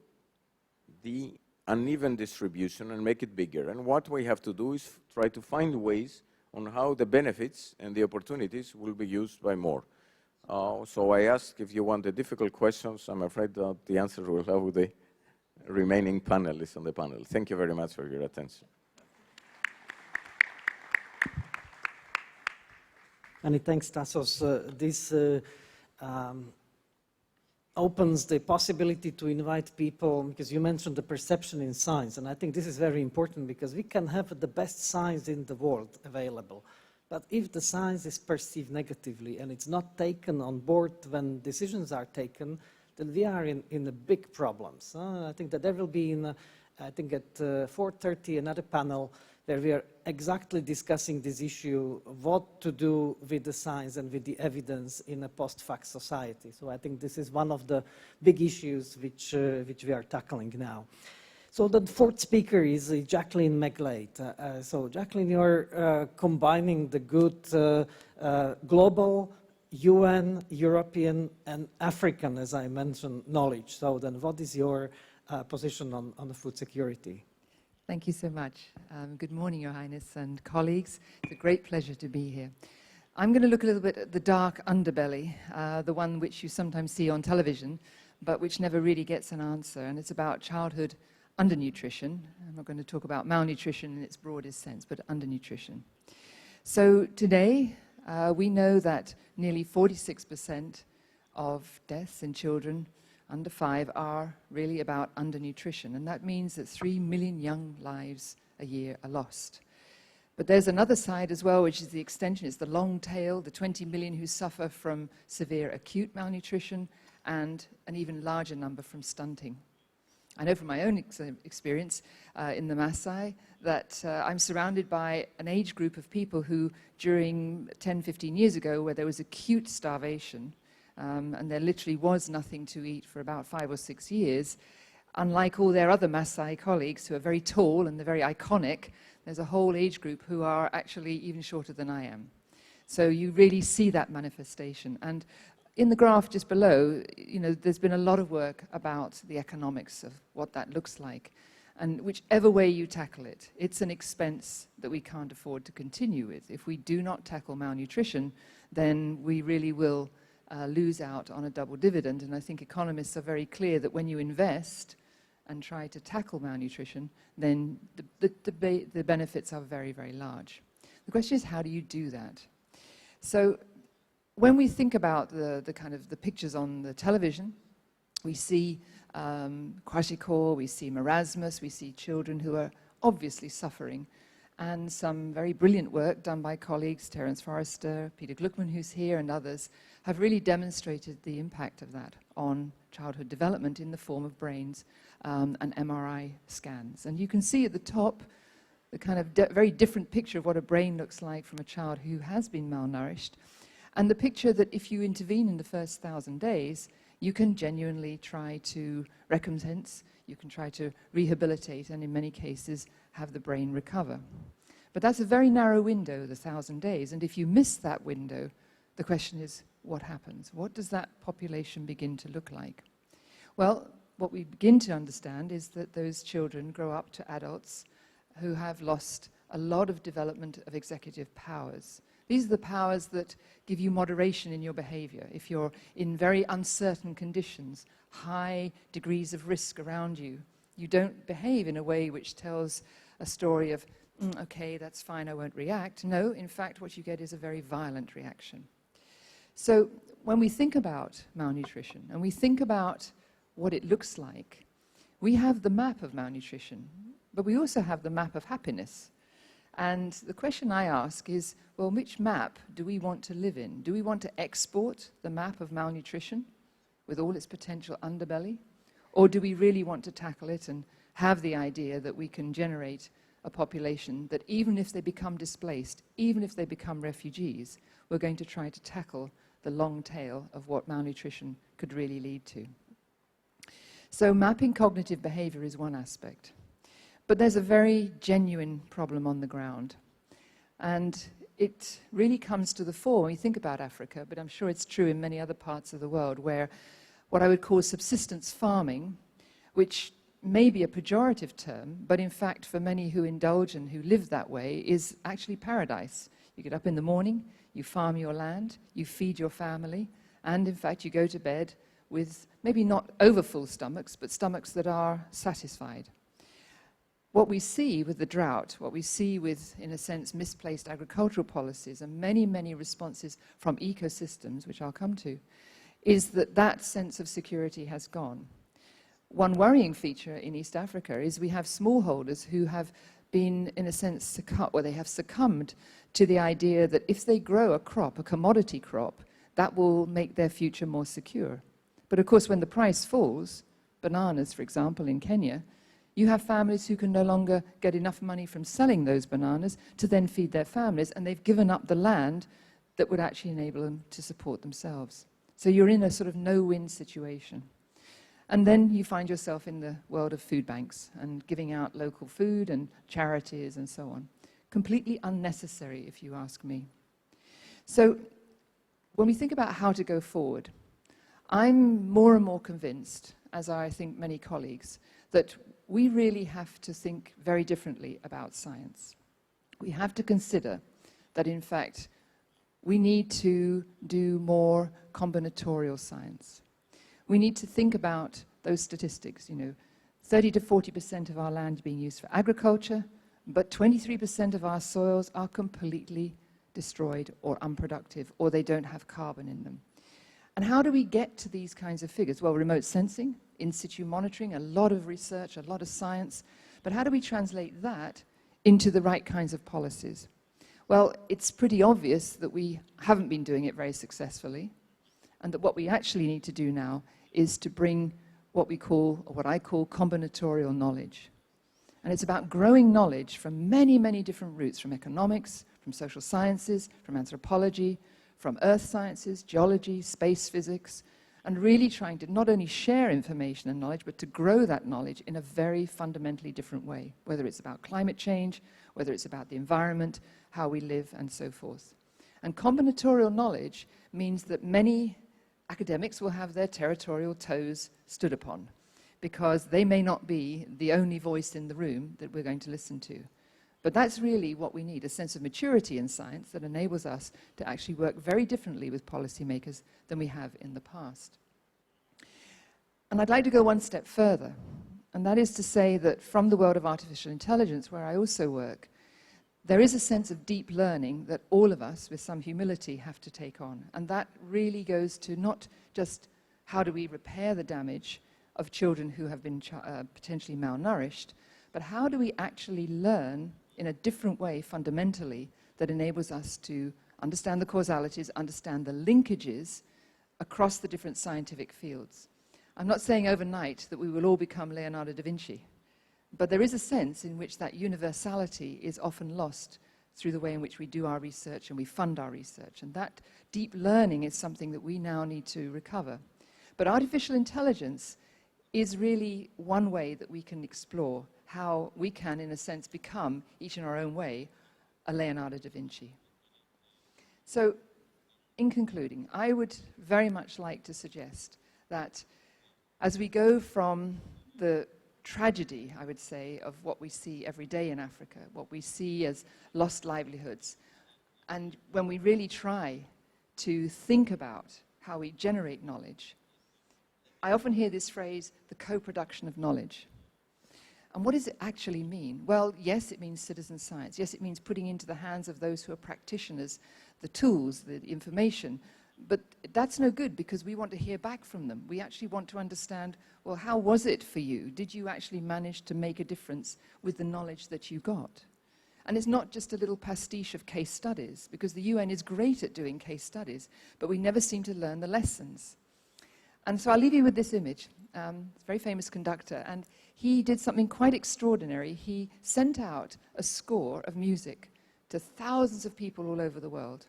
the uneven distribution and make it bigger. And what we have to do is try to find ways on how the benefits and the opportunities will be used by more. So I ask if you want the difficult questions. I'm afraid that the answer will have with the remaining panelists on the panel. Thank you very much for your attention. Many thanks, Tassos. This opens the possibility to invite people, because you mentioned the perception in science, and I think this is very important because we can have the best science in the world available. But if the science is perceived negatively and it's not taken on board when decisions are taken, then we are in a big problems. I think that there will be, I think at 4:30, another panel where we are exactly discussing this issue, what to do with the science and with the evidence in a post-fact society. So I think this is one of the big issues which we are tackling now. So the fourth speaker is Jacqueline McGlade. So Jacqueline, you're combining the good global, UN, European, and African, as I mentioned, knowledge. So then what is your position on the food security? Thank you so much. Good morning, Your Highness and colleagues. It's a great pleasure to be here. I'm going to look a little bit at the dark underbelly, the one which you sometimes see on television, but which never really gets an answer, and it's about childhood undernutrition. I'm not going to talk about malnutrition in its broadest sense, but undernutrition. So today, we know that nearly 46% of deaths in children under 5 are really about undernutrition, and that means that 3 million young lives a year are lost. But there's another side as well, which is the extension. It's the long tail, the 20 million who suffer from severe acute malnutrition, and an even larger number from stunting. I know from my own experience in the Maasai that I'm surrounded by an age group of people who, during 10, 15 years ago, where there was acute starvation, and there literally was nothing to eat for about 5 or 6 years, unlike all their other Maasai colleagues who are very tall and they're very iconic, there's a whole age group who are actually even shorter than I am. So you really see that manifestation. And in the graph just below, you know, there's been a lot of work about the economics of what that looks like. And whichever way you tackle it, it's an expense that we can't afford to continue with. If we do not tackle malnutrition, then we really will lose out on a double dividend. And I think economists are very clear that when you invest and try to tackle malnutrition, then the benefits are very, very large. The question is, how do you do that? So when we think about the kind of the pictures on the television, we see Kwashiorkor, we see marasmus, we see children who are obviously suffering. and some very brilliant work done by colleagues, Terence Forrester, Peter Gluckman, who's here, and others, have really demonstrated the impact of that on childhood development in the form of brains and MRI scans. And you can see at the top the kind of very different picture of what a brain looks like from a child who has been malnourished, and the picture that if you intervene in the first 1,000 days, you can genuinely try to recompense, you can try to rehabilitate, and in many cases have the brain recover. But that's a very narrow window, the 1,000 days, and if you miss that window, the question is, what happens? What does that population begin to look like? Well, what we begin to understand is that those children grow up to adults who have lost a lot of development of executive powers. These are the powers that give you moderation in your behavior. If you're in very uncertain conditions, high degrees of risk around you, you don't behave in a way which tells a story of, okay, that's fine, I won't react. No, in fact, what you get is a very violent reaction. So when we think about malnutrition and we think about what it looks like, we have the map of malnutrition, but we also have the map of happiness. And the question I ask is, well, which map do we want to live in? Do we want to export the map of malnutrition with all its potential underbelly? Or do we really want to tackle it and have the idea that we can generate a population that even if they become displaced, even if they become refugees, we're going to try to tackle the long tail of what malnutrition could really lead to? So mapping cognitive behavior is one aspect. But there's a very genuine problem on the ground. And it really comes to the fore when we think about Africa, but I'm sure it's true in many other parts of the world, where what I would call subsistence farming, which may be a pejorative term, but in fact for many who indulge and who live that way, is actually paradise. You get up in the morning, you farm your land, you feed your family, and in fact you go to bed with maybe not overfull stomachs, but stomachs that are satisfied. What we see with the drought, what we see with, in a sense, misplaced agricultural policies and many, many responses from ecosystems, which I'll come to, is that that sense of security has gone. One worrying feature in East Africa is we have smallholders who have been, in a sense, they have succumbed to the idea that if they grow a crop, a commodity crop, that will make their future more secure. But of course, when the price falls, bananas, for example, in Kenya, you have families who can no longer get enough money from selling those bananas to then feed their families, and they've given up the land that would actually enable them to support themselves. So you're in a sort of no-win situation. And then you find yourself in the world of food banks and giving out local food and charities and so on. Completely unnecessary, if you ask me. So when we think about how to go forward, I'm more and more convinced, as are I think many colleagues, that we really have to think very differently about science. We have to consider that, in fact, we need to do more combinatorial science. We need to think about those statistics, 30 to 40% of our land being used for agriculture, but 23% of our soils are completely destroyed or unproductive, or they don't have carbon in them. And how do we get to these kinds of figures? Well, remote sensing, in situ monitoring, a lot of research, a lot of science, but how do we translate that into the right kinds of policies? Well, it's pretty obvious that we haven't been doing it very successfully, and that what we actually need to do now is to bring what we call, or what I call, combinatorial knowledge. And it's about growing knowledge from many, many different routes, from economics, from social sciences, from anthropology, from earth sciences, geology, space physics, and really trying to not only share information and knowledge, but to grow that knowledge in a very fundamentally different way, whether it's about climate change, whether it's about the environment, how we live, and so forth. And combinatorial knowledge means that many academics will have their territorial toes stood upon, because they may not be the only voice in the room that we're going to listen to. But that's really what we need, a sense of maturity in science that enables us to actually work very differently with policymakers than we have in the past. And I'd like to go one step further, and that is to say that from the world of artificial intelligence, where I also work, there is a sense of deep learning that all of us, with some humility, have to take on. And that really goes to not just how do we repair the damage of children who have been potentially malnourished, but how do we actually learn in a different way fundamentally that enables us to understand the causalities, understand the linkages across the different scientific fields. I'm not saying overnight that we will all become Leonardo da Vinci, but there is a sense in which that universality is often lost through the way in which we do our research and we fund our research. And that deep learning is something that we now need to recover. But artificial intelligence is really one way that we can explore how we can, in a sense, become, each in our own way, a Leonardo da Vinci. So, in concluding, I would very much like to suggest that as we go from the tragedy, I would say, of what we see every day in Africa, what we see as lost livelihoods, and when we really try to think about how we generate knowledge, I often hear this phrase, the co-production of knowledge. And what does it actually mean? Well, yes, it means citizen science. Yes, it means putting into the hands of those who are practitioners the tools, the information. But that's no good because we want to hear back from them. We actually want to understand, well, how was it for you? Did you actually manage to make a difference with the knowledge that you got? And it's not just a little pastiche of case studies, because the UN is great at doing case studies, but we never seem to learn the lessons. And so I'll leave you with this image. It's a very famous conductor, and he did something quite extraordinary. He sent out a score of music to thousands of people all over the world.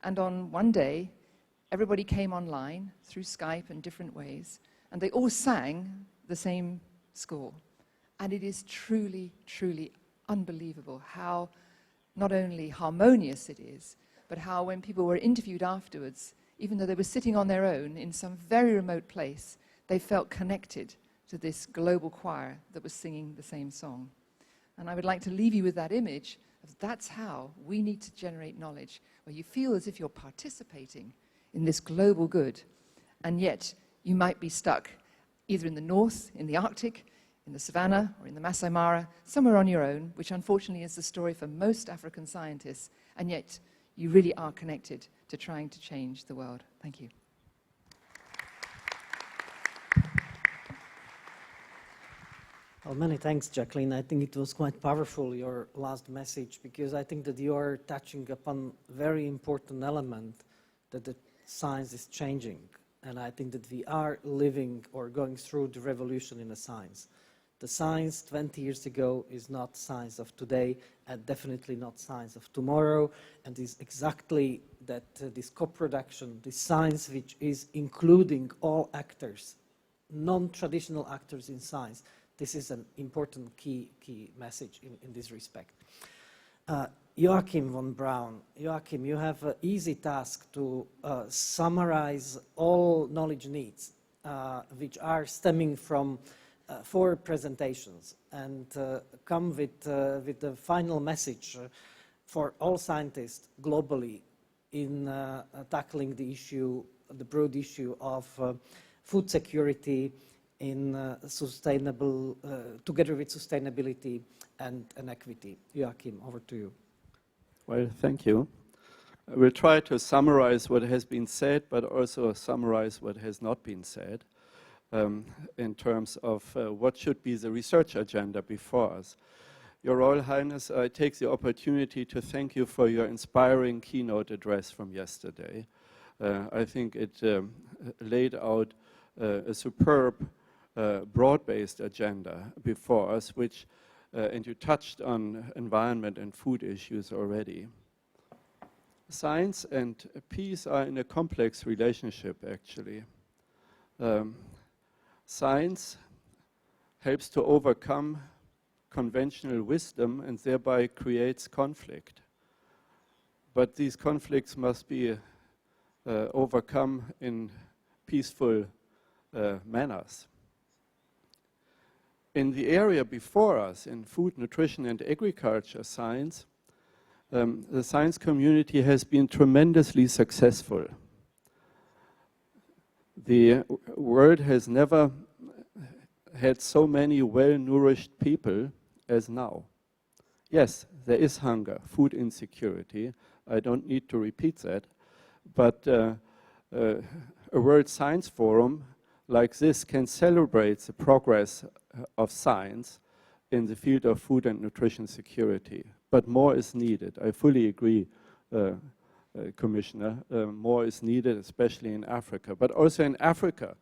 And on one day, everybody came online through Skype and different ways, and they all sang the same score. And it is truly, truly unbelievable how not only harmonious it is, but how when people were interviewed afterwards, even though they were sitting on their own in some very remote place, they felt connected to this global choir that was singing the same song. And I would like to leave you with that image of that's how we need to generate knowledge, where you feel as if you're participating in this global good, and yet you might be stuck either in the north, in the Arctic, in the savannah, or in the Masai Mara, somewhere on your own, which unfortunately is the story for most African scientists, and yet you really are connected to trying to change the world. Thank you. Well, many thanks, Jacqueline. I think it was quite powerful, your last message, because I think that you are touching upon a very important element, that the science is changing. And I think that we are living or going through the revolution in the science. The science 20 years ago is not science of today, and definitely not science of tomorrow. And is exactly that this co-production, this science which is including all actors, non-traditional actors in science. This is an important key message in this respect. Joachim von Braun. Joachim, you have an easy task to summarize all knowledge needs, which are stemming from 4 presentations, and come with the final message for all scientists globally in tackling the issue, the broad issue of food security in sustainable, together with sustainability and equity. Joachim, over to you. Well, thank you. I will try to summarize what has been said, but also summarize what has not been said in terms of what should be the research agenda before us. Your Royal Highness, I take the opportunity to thank you for your inspiring keynote address from yesterday. I think it laid out a superb broad-based agenda before us, which, and you touched on environment and food issues already. Science and peace are in a complex relationship, actually. Science helps to overcome conventional wisdom and thereby creates conflict. But these conflicts must be overcome in peaceful manners. In the area before us, in food, nutrition, and agriculture science, the science community has been tremendously successful. The world has never had so many well-nourished people as now. Yes, there is hunger, food insecurity. I don't need to repeat that. But a World Science Forum like this can celebrate the progress of science in the field of food and nutrition security. But more is needed. I fully agree, Commissioner. More is needed, especially in Africa. But also in Africa,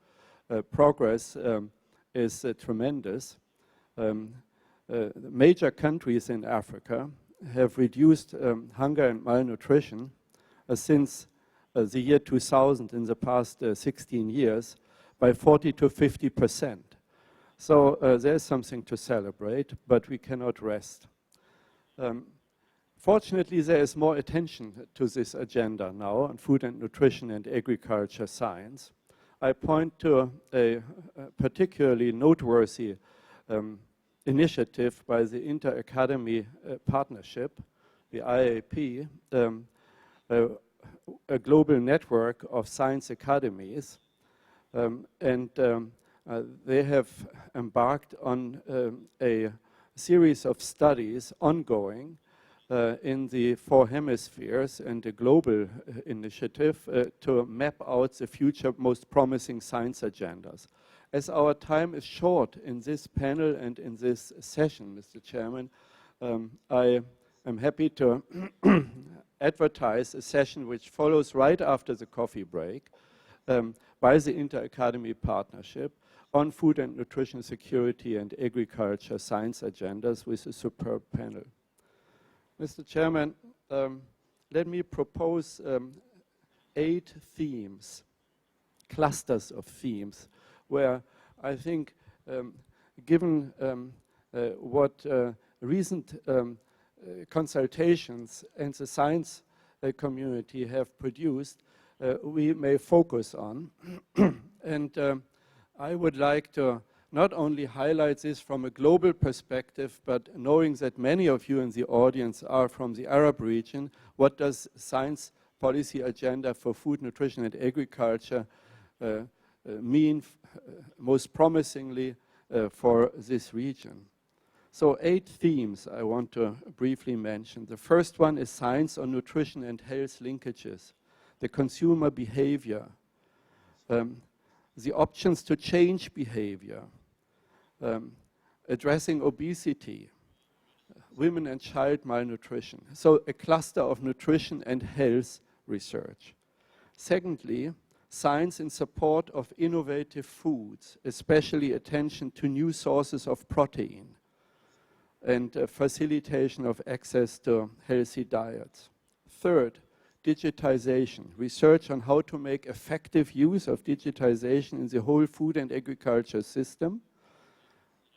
progress is tremendous. Major countries in Africa have reduced hunger and malnutrition since the year 2000, in the past 16 years, by 40 to 50%. So there's something to celebrate, but we cannot rest. Fortunately, there is more attention to this agenda now on food and nutrition and agriculture science. I point to a particularly noteworthy initiative by the Inter-Academy Partnership, the IAP, a global network of science academies, and they have embarked on a series of studies ongoing in the 4 hemispheres and a global initiative to map out the future most promising science agendas. As our time is short in this panel and in this session, Mr. Chairman, I am happy to advertise a session which follows right after the coffee break by the Inter-Academy Partnership on food and nutrition security and agriculture science agendas with a superb panel. Mr. Chairman, let me propose 8 themes, clusters of themes, where I think, given what recent consultations and the science community have produced, we may focus on. And I would like to not only highlight this from a global perspective, but knowing that many of you in the audience are from the Arab region, what does science policy agenda for food, nutrition and agriculture mean most promisingly for this region? So 8 themes I want to briefly mention. The first one is science on nutrition and health linkages, the consumer behavior, the options to change behavior, addressing obesity, women and child malnutrition. So a cluster of nutrition and health research. Secondly, science in support of innovative foods, especially attention to new sources of protein and facilitation of access to healthy diets. Third, digitization, research on how to make effective use of digitization in the whole food and agriculture system.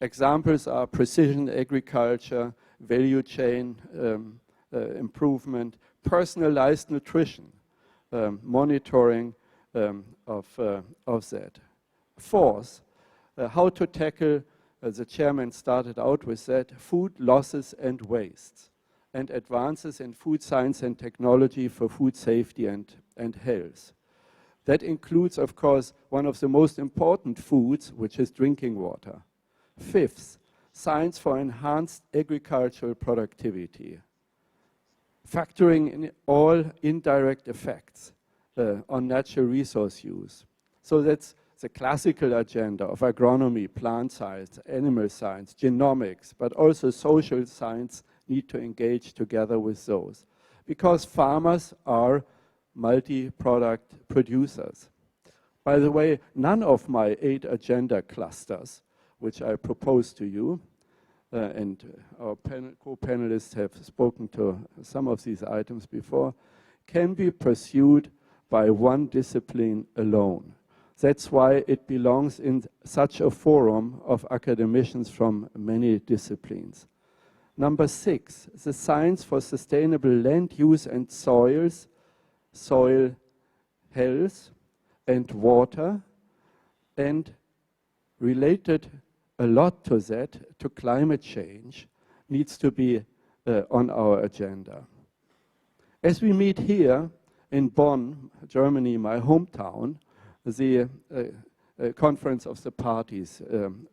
Examples are precision agriculture, value chain improvement, personalized nutrition, monitoring of that. Fourth, how to tackle, the chairman started out with that, food losses and wastes, and advances in food science and technology for food safety and health. That includes, of course, one of the most important foods, which is drinking water. Fifth, science for enhanced agricultural productivity, factoring in all indirect effects on natural resource use. So that's the classical agenda of agronomy, plant science, animal science, genomics, but also social science need to engage together with those, because farmers are multi-product producers. By the way, none of my 8 agenda clusters, which I propose to you, and our co-panelists have spoken to some of these items before, can be pursued by one discipline alone. That's why it belongs in such a forum of academicians from many disciplines. Number 6, the science for sustainable land use and soils, soil health and water, and related a lot to that, to climate change, needs to be on our agenda. As we meet here in Bonn, Germany, my hometown, the Conference of the Parties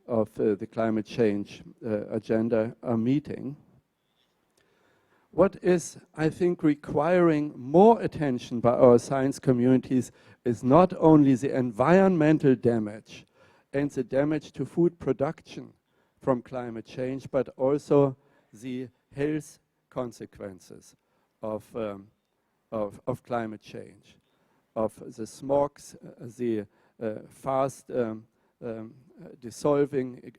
of the climate change agenda are meeting. What is, I think, requiring more attention by our science communities is not only the environmental damage and the damage to food production from climate change, but also the health consequences of climate change, of the smogs, the fast dissolving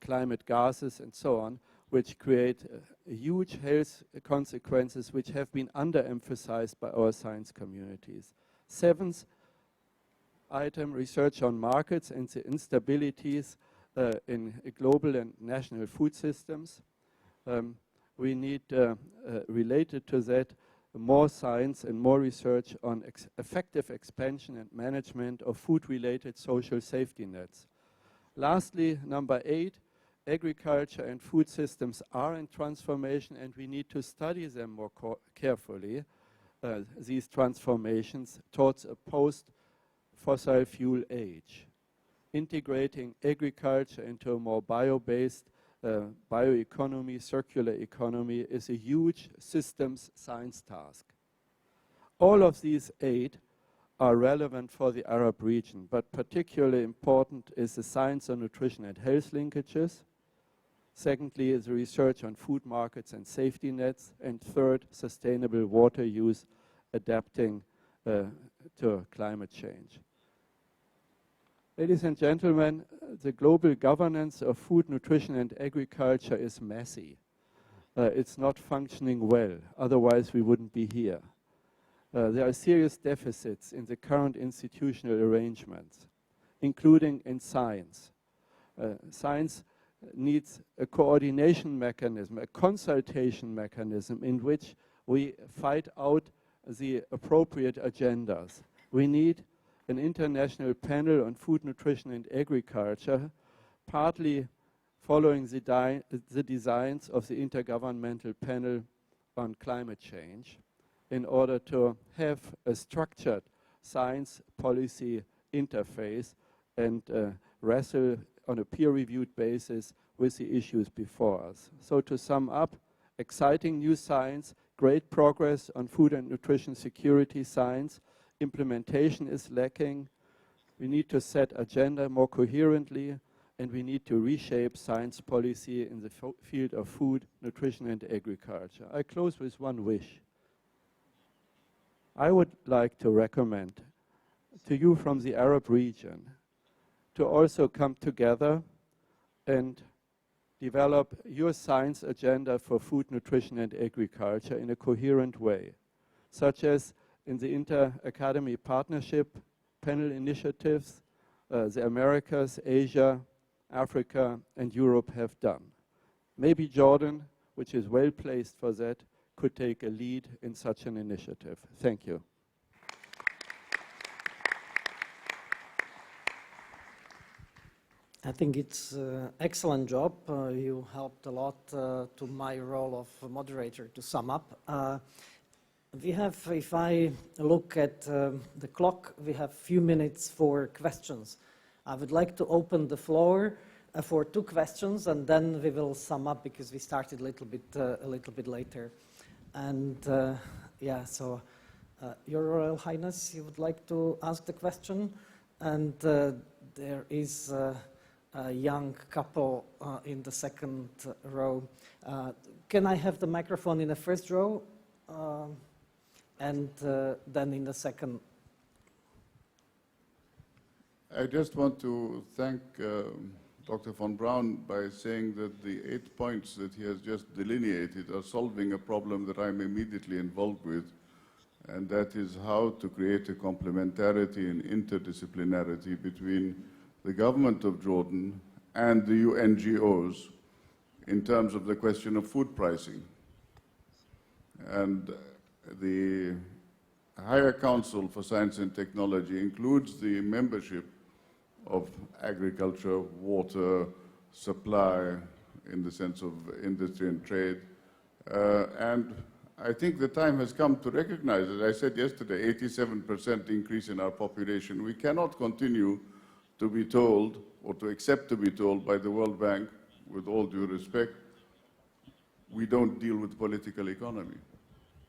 climate gases and so on, which create huge health consequences which have been underemphasized by our science communities. Seventh item, research on markets and the instabilities in global and national food systems. We need, related to that, more science and more research on effective expansion and management of food-related social safety nets. Lastly, number 8, agriculture and food systems are in transformation, and we need to study them more carefully, these transformations towards a post-fossil fuel age. Integrating agriculture into a more bio-based bioeconomy, circular economy is a huge systems science task. All of these 8 are relevant for the Arab region, but particularly important is the science on nutrition and health linkages. Secondly is the research on food markets and safety nets. And third, sustainable water use adapting to climate change. Ladies and gentlemen, the global governance of food, nutrition and agriculture is messy. It's not functioning well, otherwise we wouldn't be here. There are serious deficits in the current institutional arrangements, including in science. Science needs a coordination mechanism, a consultation mechanism in which we fight out the appropriate agendas. We need an international panel on food, nutrition and agriculture, partly following the designs of the Intergovernmental Panel on Climate Change, in order to have a structured science policy interface and wrestle on a peer-reviewed basis with the issues before us. So to sum up, exciting new science, great progress on food and nutrition security science. Implementation is lacking. We need to set agenda more coherently, and we need to reshape science policy in the field of food, nutrition and agriculture. I close with one wish. I would like to recommend to you from the Arab region to also come together and develop your science agenda for food, nutrition and agriculture in a coherent way, such as in the inter-academy partnership panel initiatives the Americas, Asia, Africa and Europe have done. Maybe Jordan, which is well placed for that, could take a lead in such an initiative. Thank you. I think it's an excellent job. You helped a lot to my role of moderator to sum up. We have, if I look at the clock, we have a few minutes for questions. I would like to open the floor for 2 questions, and then we will sum up because we started a little bit later. And yeah, so Your Royal Highness, you would like to ask the question, and there is a young couple in the second row. Can I have the microphone in the first row? And then in the second. I just want to thank Dr. von Braun by saying that the 8 points that he has just delineated are solving a problem that I'm immediately involved with, and that is how to create a complementarity and interdisciplinarity between the government of Jordan and the UNGOs in terms of the question of food pricing. And the Higher Council for Science and Technology includes the membership of agriculture, water, supply, in the sense of industry and trade. And I think the time has come to recognize, as I said yesterday, 87% increase in our population. We cannot continue to be told, or to accept to be told by the World Bank, with all due respect, we don't deal with political economy.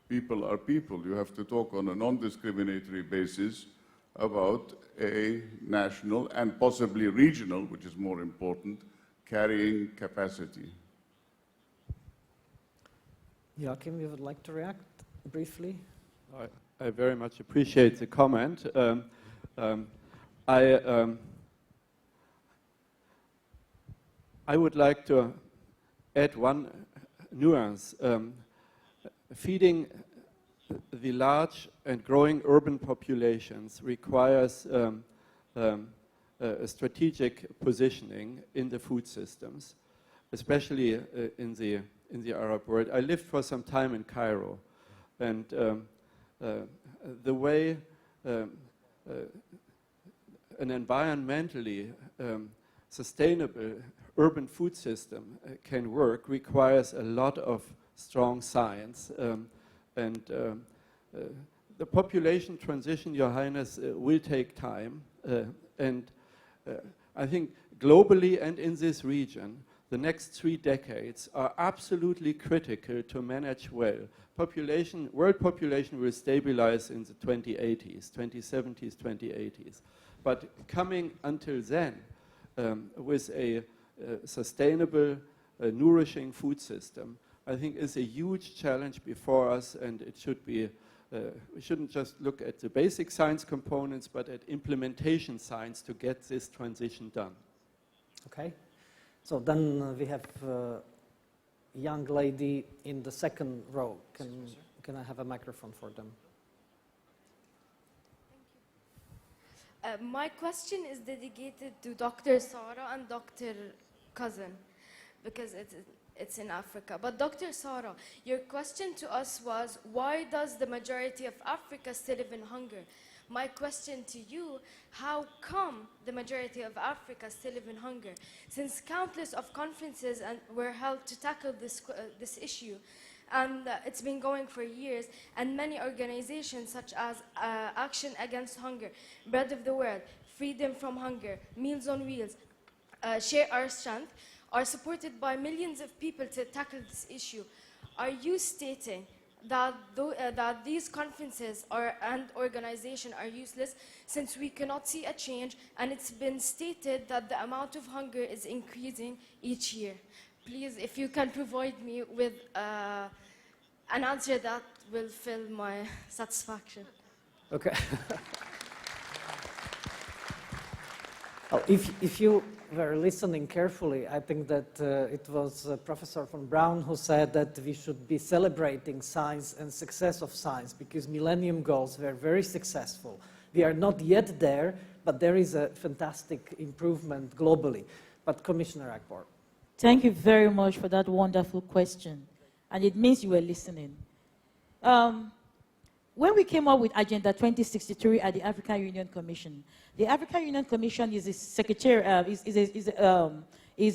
People are people. You have to talk on a non-discriminatory basis about a national and possibly regional, which is more important, carrying capacity. Joachim, you would like to react briefly? I very much appreciate the comment. I would like to add one nuance. Feeding the large and growing urban populations requires a strategic positioning in the food systems, especially in the Arab world. I lived for some time in Cairo, and the way an environmentally sustainable urban food system can work requires a lot of strong science. The population transition, Your Highness, will take time. I think globally and in this region, the next 3 decades are absolutely critical to manage well. World population will stabilize in the 2080s, 2070s, 2080s. But coming until then, with a sustainable, nourishing food system, I think is a huge challenge before us, and it should be, we shouldn't just look at the basic science components, but at implementation science to get this transition done. Okay. So then we have a young lady in the second row. Can I have a microphone for them? My question is dedicated to Dr. Sarah and Dr. Cousin, because it's in Africa. But Dr. Sarah, your question to us was, why does the majority of Africa still live in hunger? My question to you, how come the majority of Africa still live in hunger? Since countless of conferences were held to tackle this issue, and it's been going for years, and many organizations such as Action Against Hunger, Bread of the World, Freedom from Hunger, Meals on Wheels, Share Our Strength, are supported by millions of people to tackle this issue. Are you stating that these conferences and organizations are useless since we cannot see a change, and it's been stated that the amount of hunger is increasing each year? Please, if you can provide me with an answer that will fill my satisfaction. Okay. If you were listening carefully, I think that it was Professor von Braun who said that we should be celebrating science and success of science, because Millennium Goals were very successful. We are not yet there, but there is a fantastic improvement globally. But Commissioner Akbar. Thank you very much for that wonderful question. And it means you were listening. When we came up with Agenda 2063 at the African Union Commission, the African Union Commission is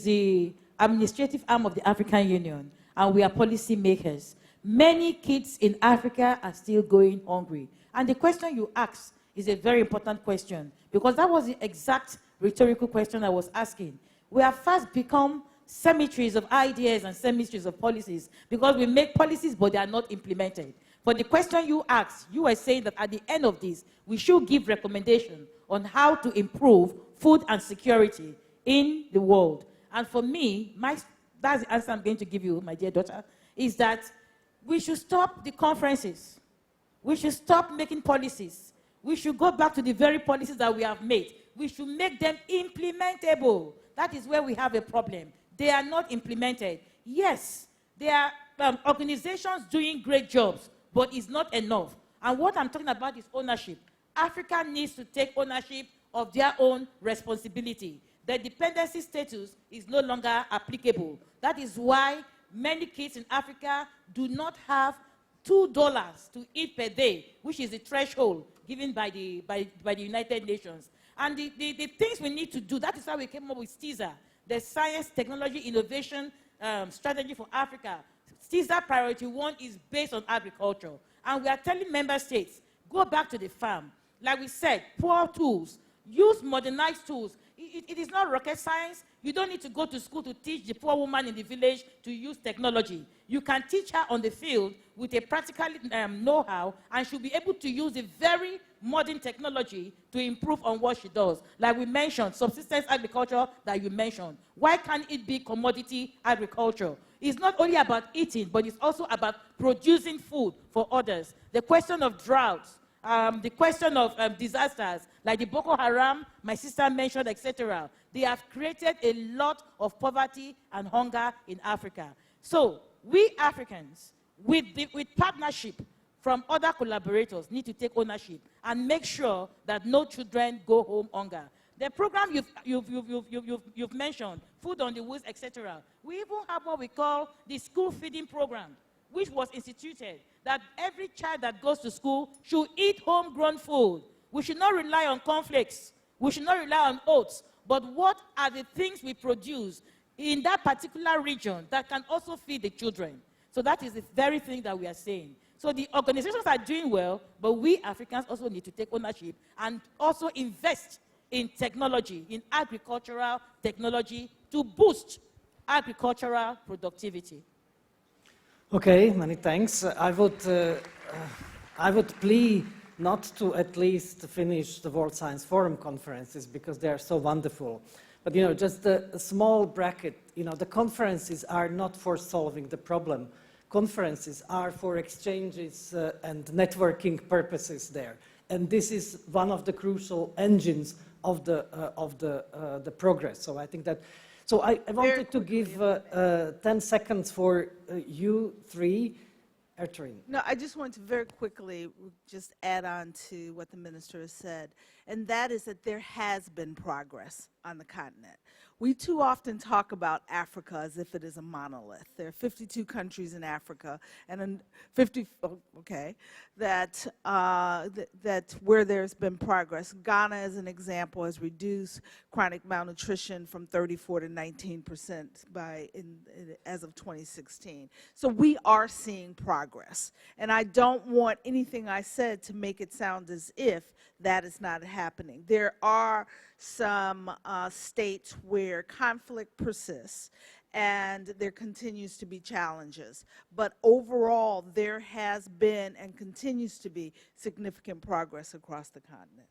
the administrative arm of the African Union, and we are policy makers. Many kids in Africa are still going hungry. And the question you asked is a very important question, because that was the exact rhetorical question I was asking. We have fast become cemeteries of ideas and cemeteries of policies, because we make policies but they are not implemented. For the question you asked, you were saying that at the end of this, we should give recommendations on how to improve food and security in the world. And for me, that's the answer I'm going to give you, my dear daughter, is that we should stop the conferences. We should stop making policies. We should go back to the very policies that we have made. We should make them implementable. That is where we have a problem. They are not implemented. Yes, there are organizations doing great jobs, but it's not enough. And what I'm talking about is ownership. Africa needs to take ownership of their own responsibility. The dependency status is no longer applicable. That is why many kids in Africa do not have $2 to eat per day, which is the threshold given by the United Nations. And the things we need to do, that is why we came up with STISA, the Science, Technology, Innovation Strategy for Africa. STISA Priority 1 is based on agriculture. And we are telling member states, go back to the farm. Like we said, poor tools, use modernized tools. it is not rocket science. You don't need to go to school to teach the poor woman in the village to use technology. You can teach her on the field with a practical know-how, and she'll be able to use the very modern technology to improve on what she does. Like we mentioned, subsistence agriculture that you mentioned. Why can't it be commodity agriculture? It's not only about eating, but it's also about producing food for others. The question of droughts, the question of disasters, like the Boko Haram, my sister mentioned, etc. They have created a lot of poverty and hunger in Africa. So we Africans, with partnership from other collaborators, need to take ownership and make sure that no children go home hunger. The program you've mentioned, Food on the Wheels, etc. We even have what we call the school feeding program, which was instituted, that every child that goes to school should eat homegrown food. We should not rely on cornflakes. We should not rely on oats. But what are the things we produce in that particular region that can also feed the children? So that is the very thing that we are saying. So the organizations are doing well, but we Africans also need to take ownership and also invest in technology, in agricultural technology, to boost agricultural productivity. Okay, many thanks. I would plea not to at least finish the World Science Forum conferences because they are so wonderful. But just a small bracket, the conferences are not for solving the problem. Conferences are for exchanges and networking purposes there. And this is one of the crucial engines of the progress. So I think that, so I wanted to give 10 seconds for you three. Ertuğrul. No, I just want to very quickly just add on to what the minister has said, and that is that there has been progress on the continent. We too often talk about Africa as if it is a monolith. There are 52 countries in Africa, and that where there's been progress. Ghana, as an example, has reduced chronic malnutrition from 34% to 19% as of 2016. So we are seeing progress, and I don't want anything I said to make it sound as if that is not happening. There are some states where conflict persists and there continues to be challenges. But overall, there has been and continues to be significant progress across the continent.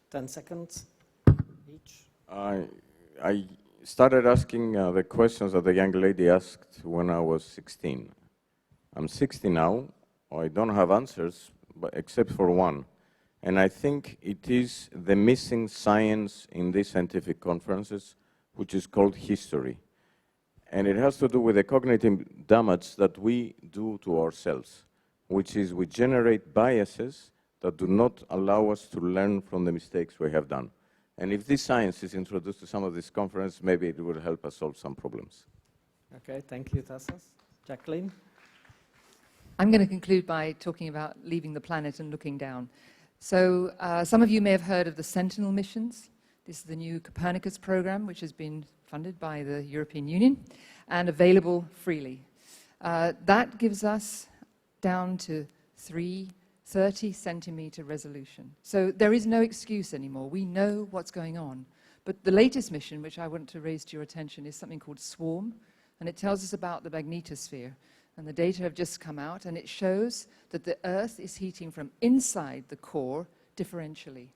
10 seconds each. I started asking the questions that the young lady asked when I was 16. I'm 60 now. I don't have answers, except for one. And I think it is the missing science in these scientific conferences, which is called history. And it has to do with the cognitive damage that we do to ourselves, which is we generate biases that do not allow us to learn from the mistakes we have done. And if this science is introduced to some of these conferences, maybe it will help us solve some problems. Okay, thank you, Tasos. Jacqueline? I'm going to conclude by talking about leaving the planet and looking down. So some of you may have heard of the Sentinel missions. This is the new Copernicus program, which has been funded by the European Union and available freely. That gives us down to 30 centimeter resolution. So there is no excuse anymore. We know what's going on. But the latest mission, which I want to raise to your attention, is something called SWARM, and it tells us about the magnetosphere. And the data have just come out, and it shows that the Earth is heating from inside the core differentially.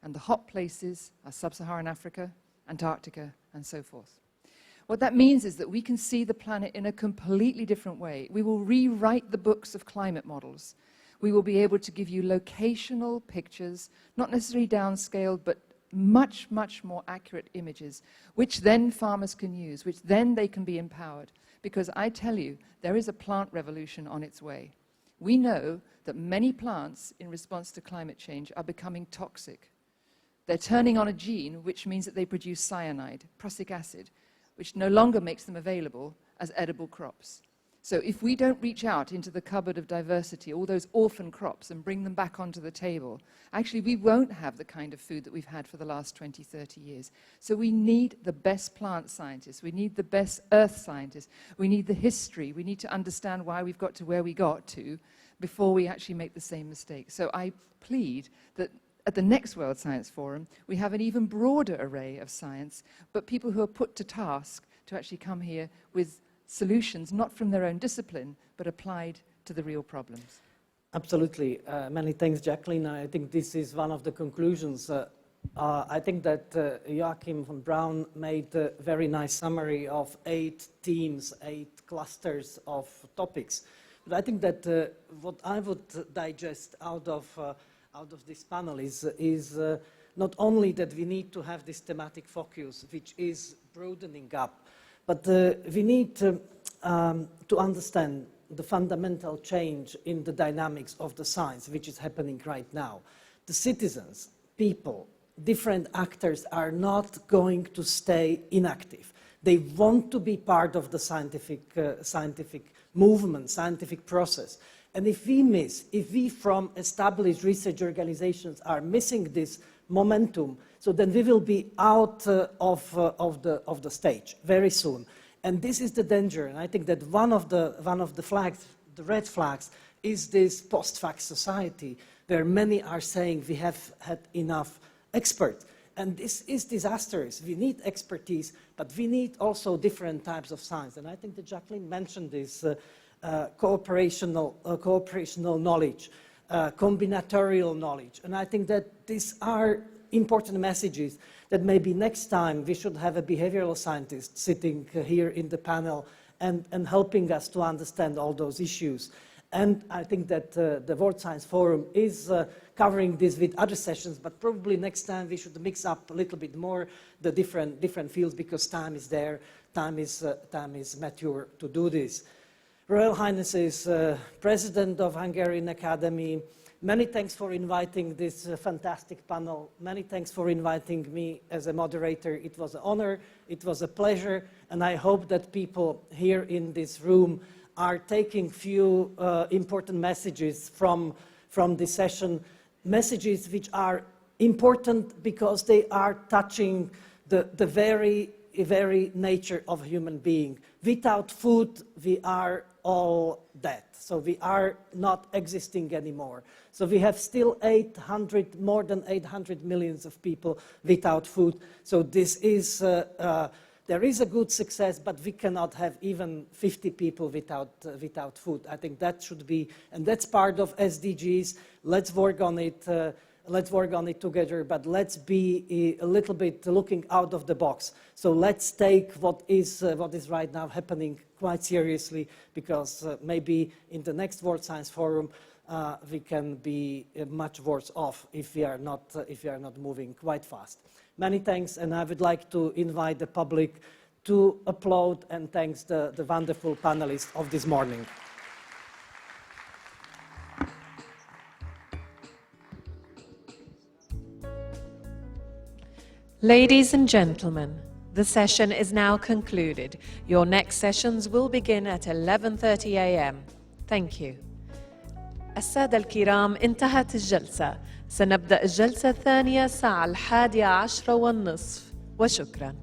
And the hot places are sub-Saharan Africa, Antarctica, and so forth. What that means is that we can see the planet in a completely different way. We will rewrite the books of climate models. We will be able to give you locational pictures, not necessarily downscaled, but much, much more accurate images, which then farmers can use, which then they can be empowered. Because I tell you, there is a plant revolution on its way. We know that many plants, in response to climate change, are becoming toxic. They're turning on a gene which means that they produce cyanide, prussic acid, which no longer makes them available as edible crops. So if we don't reach out into the cupboard of diversity, all those orphan crops, and bring them back onto the table, actually we won't have the kind of food that we've had for the last 20, 30 years. So we need the best plant scientists, we need the best earth scientists, we need the history, we need to understand why we've got to where we got to before we actually make the same mistake. So I plead that at the next World Science Forum, we have an even broader array of science, but people who are put to task to actually come here with solutions, not from their own discipline, but applied to the real problems. Absolutely. Many thanks, Jacqueline. I think this is one of the conclusions. I think that Joachim von Braun made a very nice summary of 8 themes, 8 clusters of topics. But I think that what I would digest out of this panel is not only that we need to have this thematic focus, which is broadening up, but we need to understand the fundamental change in the dynamics of the science, which is happening right now. The citizens, people, different actors are not going to stay inactive. They want to be part of the scientific movement, scientific process. And if we from established research organizations are missing this momentum, so then we will be out of the stage very soon. And this is the danger. And I think that one of the flags, the red flags, is this post-fact society, where many are saying we have had enough experts. And this is disastrous. We need expertise, but we need also different types of science. And I think that Jacqueline mentioned this cooperational knowledge, combinatorial knowledge. And I think that these are important messages that maybe next time we should have a behavioral scientist sitting here in the panel and helping us to understand all those issues. And I think that the World Science Forum is covering this with other sessions, but probably next time we should mix up a little bit more the different fields, because time is there, time is mature to do this. Royal Highnesses, President of Hungarian Academy, many thanks for inviting this fantastic panel. Many thanks for inviting me as a moderator. It was an honor, it was a pleasure, and I hope that people here in this room are taking few important messages from this session, messages which are important because they are touching the very nature of human being. Without food, we are all dead. So we are not existing anymore. So we have still more than 800 millions of people without food. So this is, there is a good success, but we cannot have even 50 people without food. I think that should be, and that's part of SDGs. Let's work on it. Let's work on it together, but let's be a little bit looking out of the box. So let's take what is right now happening quite seriously, because maybe in the next World Science Forum we can be much worse off if we are not moving quite fast. Many thanks, and I would like to invite the public to applaud and thank the wonderful panelists of this morning. Ladies and gentlemen, the session is now concluded. Your next sessions will begin at 11:30 a.m. Thank you. السادة الكرام، انتهت الجلسة. سنبدأ الجلسة الثانية الساعة 11:30 وشكراً.